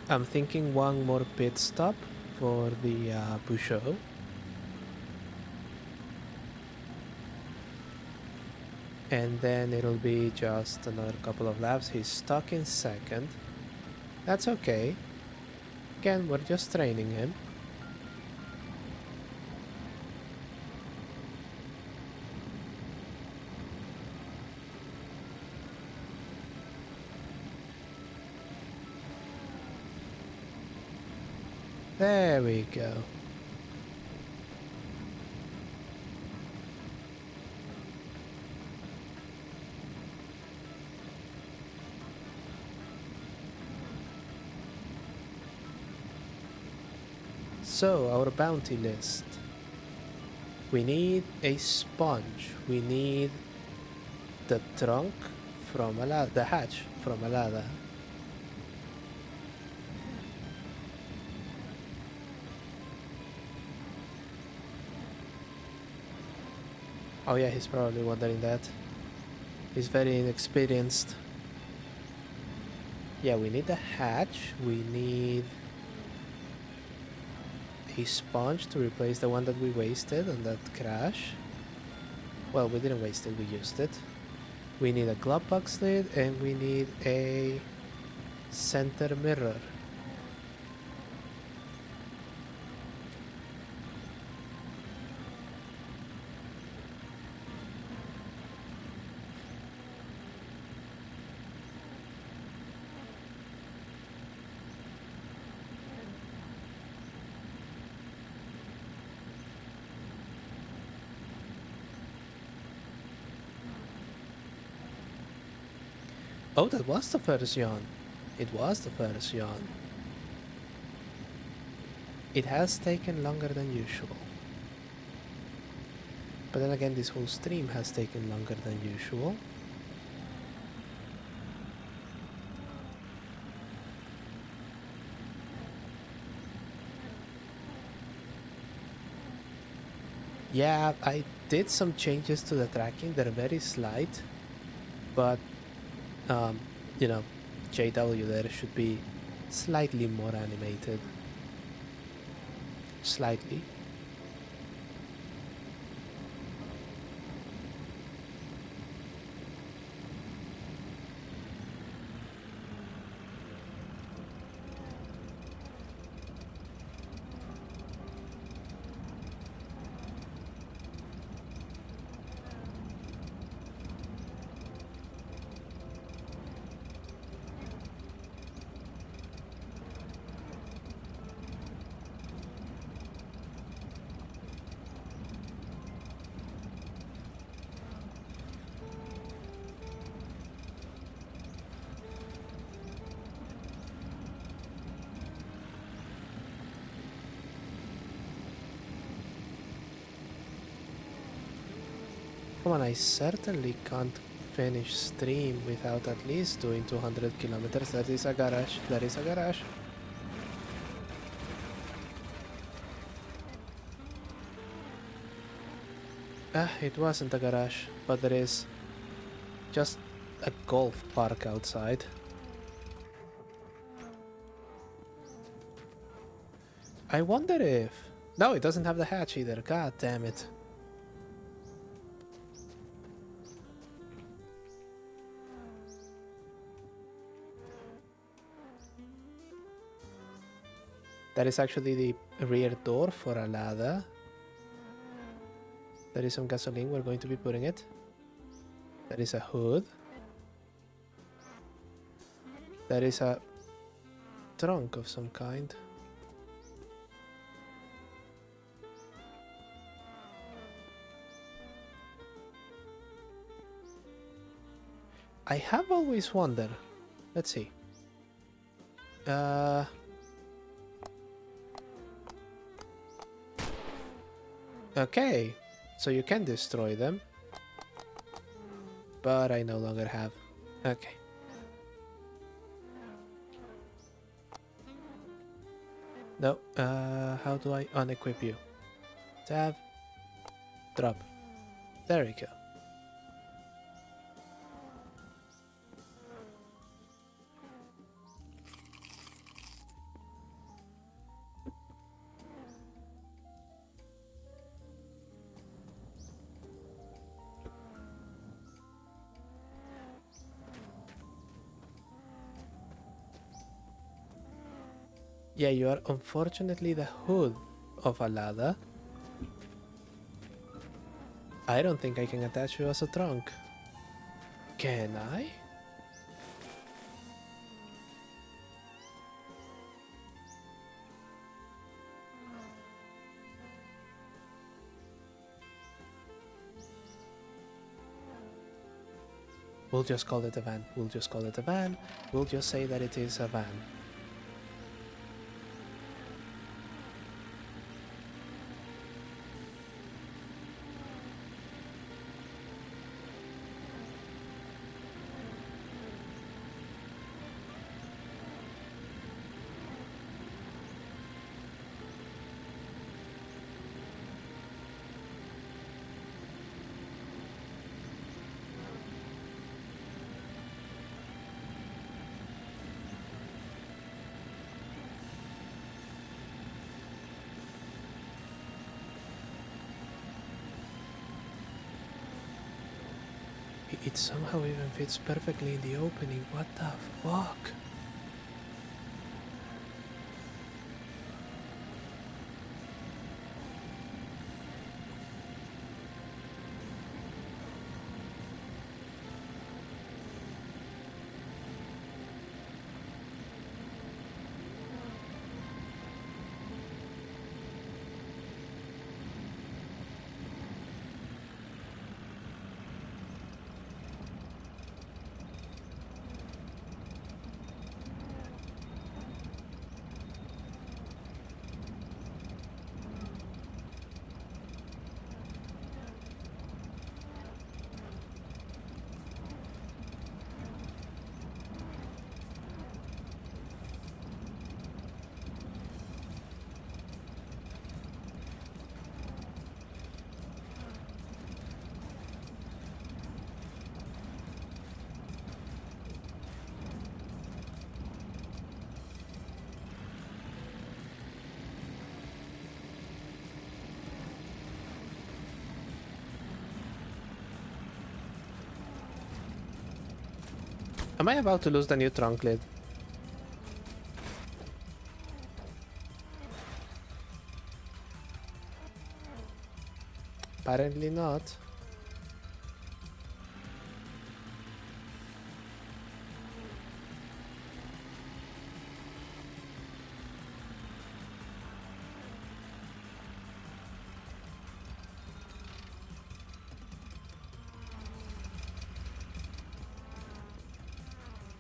I'm thinking one more pit stop for the Peugeot. And then it'll be just another couple of laps. He's stuck in second. That's okay. Again, we're just training him. There we go. So, our bounty list. We need a sponge. We need the trunk from Alada, the hatch from Alada. Oh yeah, he's probably wondering that. He's very inexperienced. Yeah, we need the hatch. We need a sponge to replace the one that we wasted on that crash. Well, we didn't waste it, we used it. We need a glove box lid and we need a center mirror. Oh, that was the first yawn. It was the first yawn. It has taken longer than usual. But then again, this whole stream has taken longer than usual. Yeah, I did some changes to the tracking. They're very slight, but you know, JW there should be slightly more animated. Slightly. Come on, I certainly can't finish stream without at least doing 200 kilometers. That is a garage. That is a garage. It wasn't a garage, but there is just a golf park outside. I wonder if... No, it doesn't have the hatch either. God damn it. That is actually the rear door for a ladder. There is some gasoline. We're going to be putting it. There is a hood. There is a trunk of some kind. I have always wondered. Let's see. Okay, so you can destroy them. But I no longer have. Okay. No, how do I unequip you? Tab. Drop. There we go. Yeah, you are unfortunately the hood of a ladder. I don't think I can attach you as a trunk. Can I? We'll just call it a van. We'll just call it a van. We'll just say that it is a van. It somehow even fits perfectly in the opening. What the fuck? Am I about to lose the new trunk lid? Apparently not.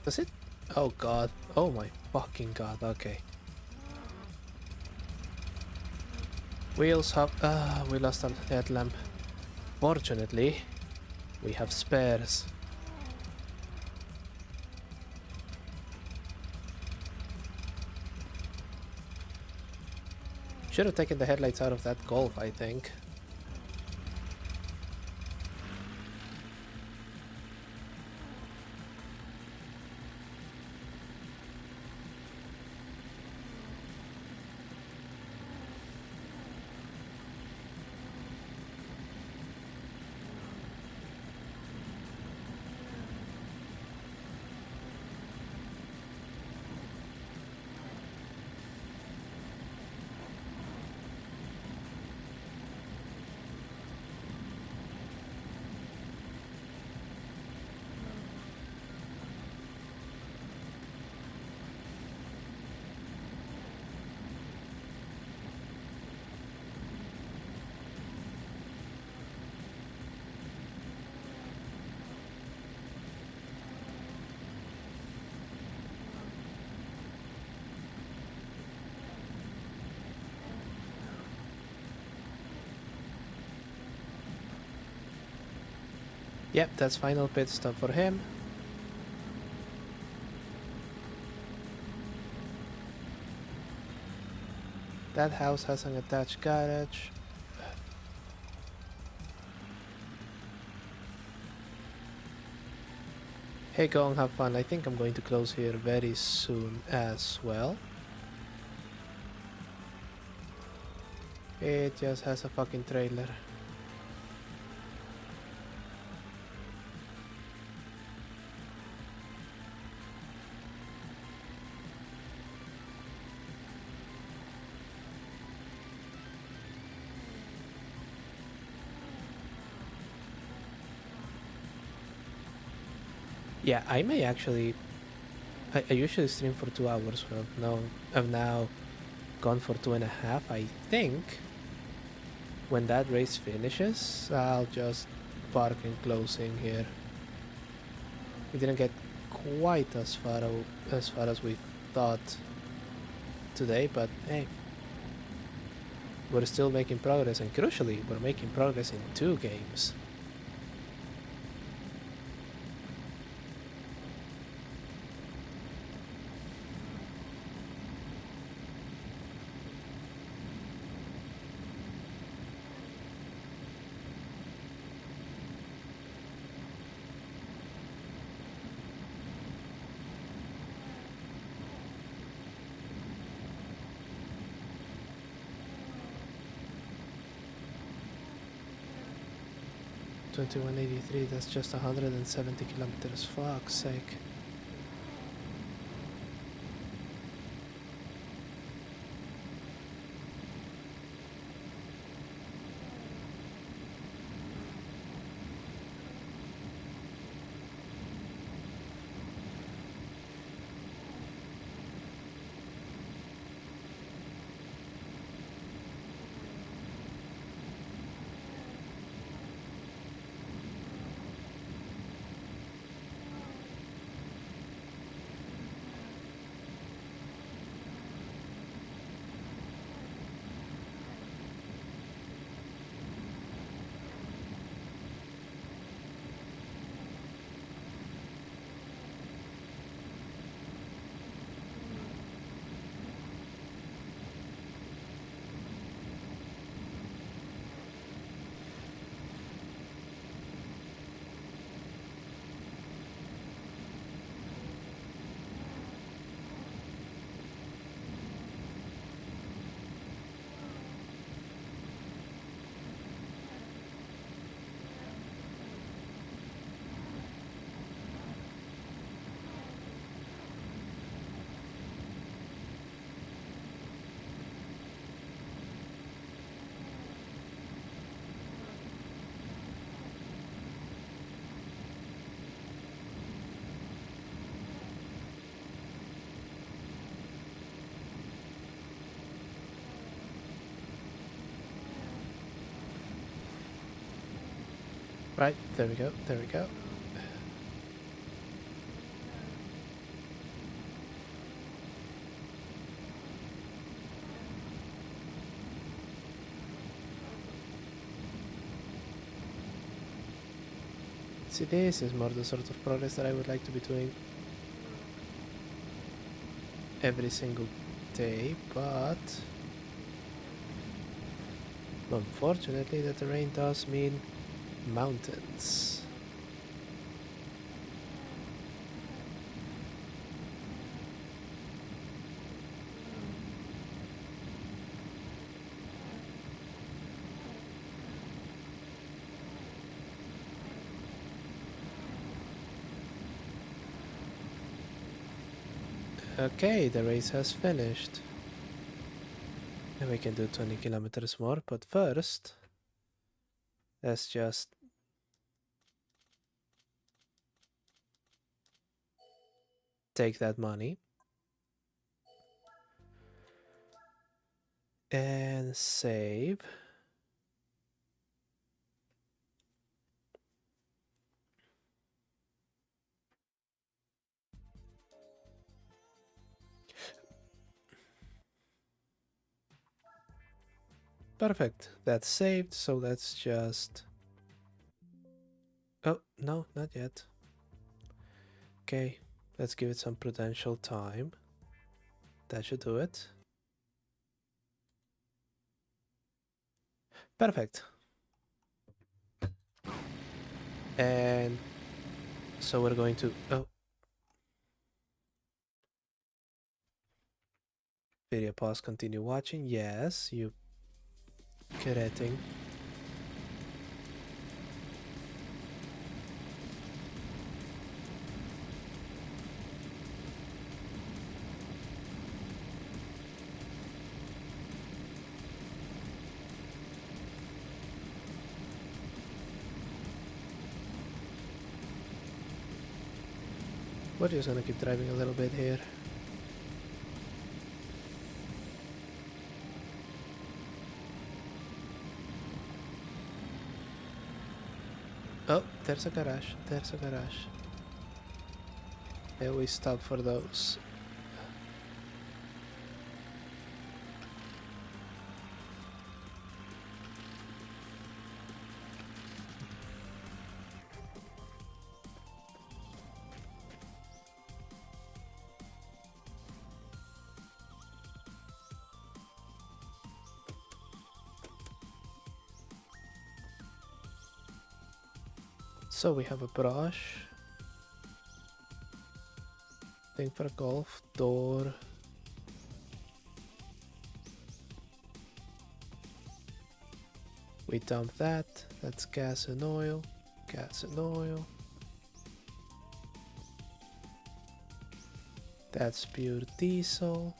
Does it? Oh god. Oh my fucking god. Okay. Wheels up. We lost a headlamp. Fortunately, we have spares. Should have taken the headlights out of that Golf, I think. Yep, that's final pit stop for him. That house has an attached garage. Hey, go and have fun. I think I'm going to close here very soon as well. It just has a fucking trailer. Yeah, I may actually. I usually stream for 2 hours. Well, no, I've now gone for 2.5. I think when that race finishes, I'll just park and closing here. We didn't get quite as far as we thought today, but hey, we're still making progress, and crucially, we're making progress in 2 games. 2183, that's just 170 kilometers, fuck's sake. Right, there we go, there we go. See, this is more the sort of progress that I would like to be doing every single day, but unfortunately the terrain does mean mountains. Okay, the race has finished. And we can do 20 kilometers more, but first, let's just take that money and save. Perfect, that's saved, so let's just... Oh, no, not yet. Okay, let's give it some prudential time. That should do it. Perfect. And so we're going to... Oh. Video pause, continue watching. Yes, you kidding. We're just gonna keep driving a little bit here. Oh, there's a garage. There's a garage. And we stop for those. So we have a brush. Thing for a golf. Door. We dump that. That's gas and oil. Gas and oil. That's pure diesel.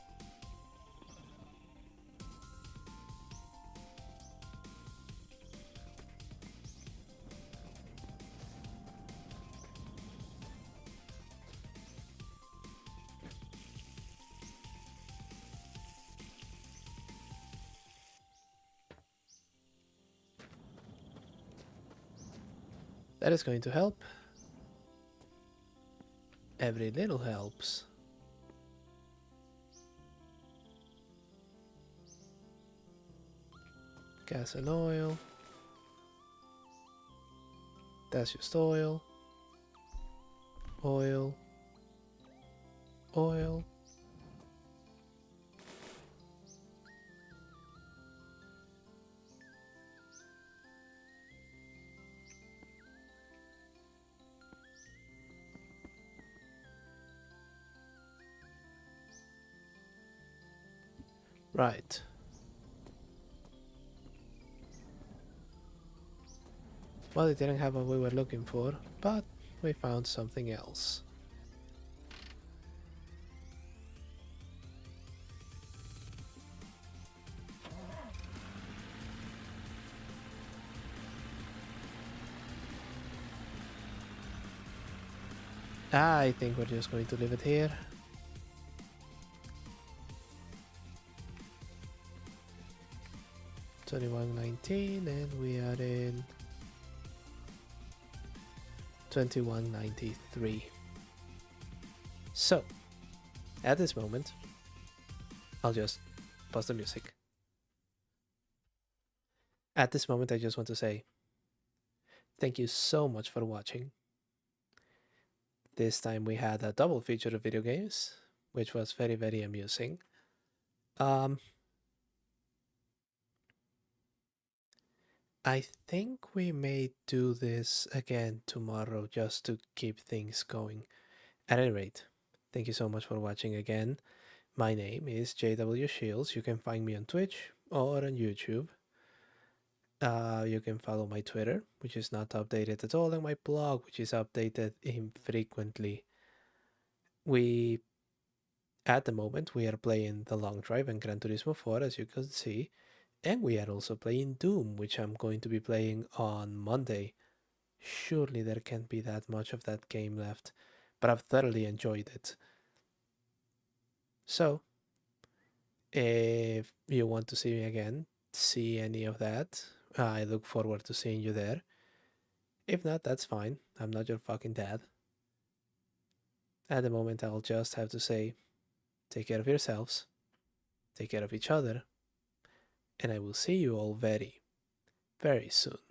That is going to help. Every little helps. Gas and oil. That's just oil. Oil. Oil. Right. Well, it didn't have what we were looking for, but we found something else. I think we're just going to leave it here. $21.19 and we are in $21.93. So, at this moment, I'll just pause the music. At this moment, I just want to say thank you so much for watching. This time we had a double feature of video games, which was very, very amusing. I think we may do this again tomorrow just to keep things going. At any rate, thank you so much for watching again. My name is JW Shields. You can find me on Twitch or on YouTube. You can follow my Twitter, which is not updated at all, and my blog, which is updated infrequently. At the moment, we are playing The Long Drive and Gran Turismo 4, as you can see, and we are also playing Doom, which I'm going to be playing on Monday. Surely there can't be that much of that game left, but I've thoroughly enjoyed it. So, if you want to see me again, see any of that, I look forward to seeing you there. If not, that's fine. I'm not your fucking dad. At the moment, I'll just have to say, take care of yourselves, take care of each other, and I will see you all very, very soon.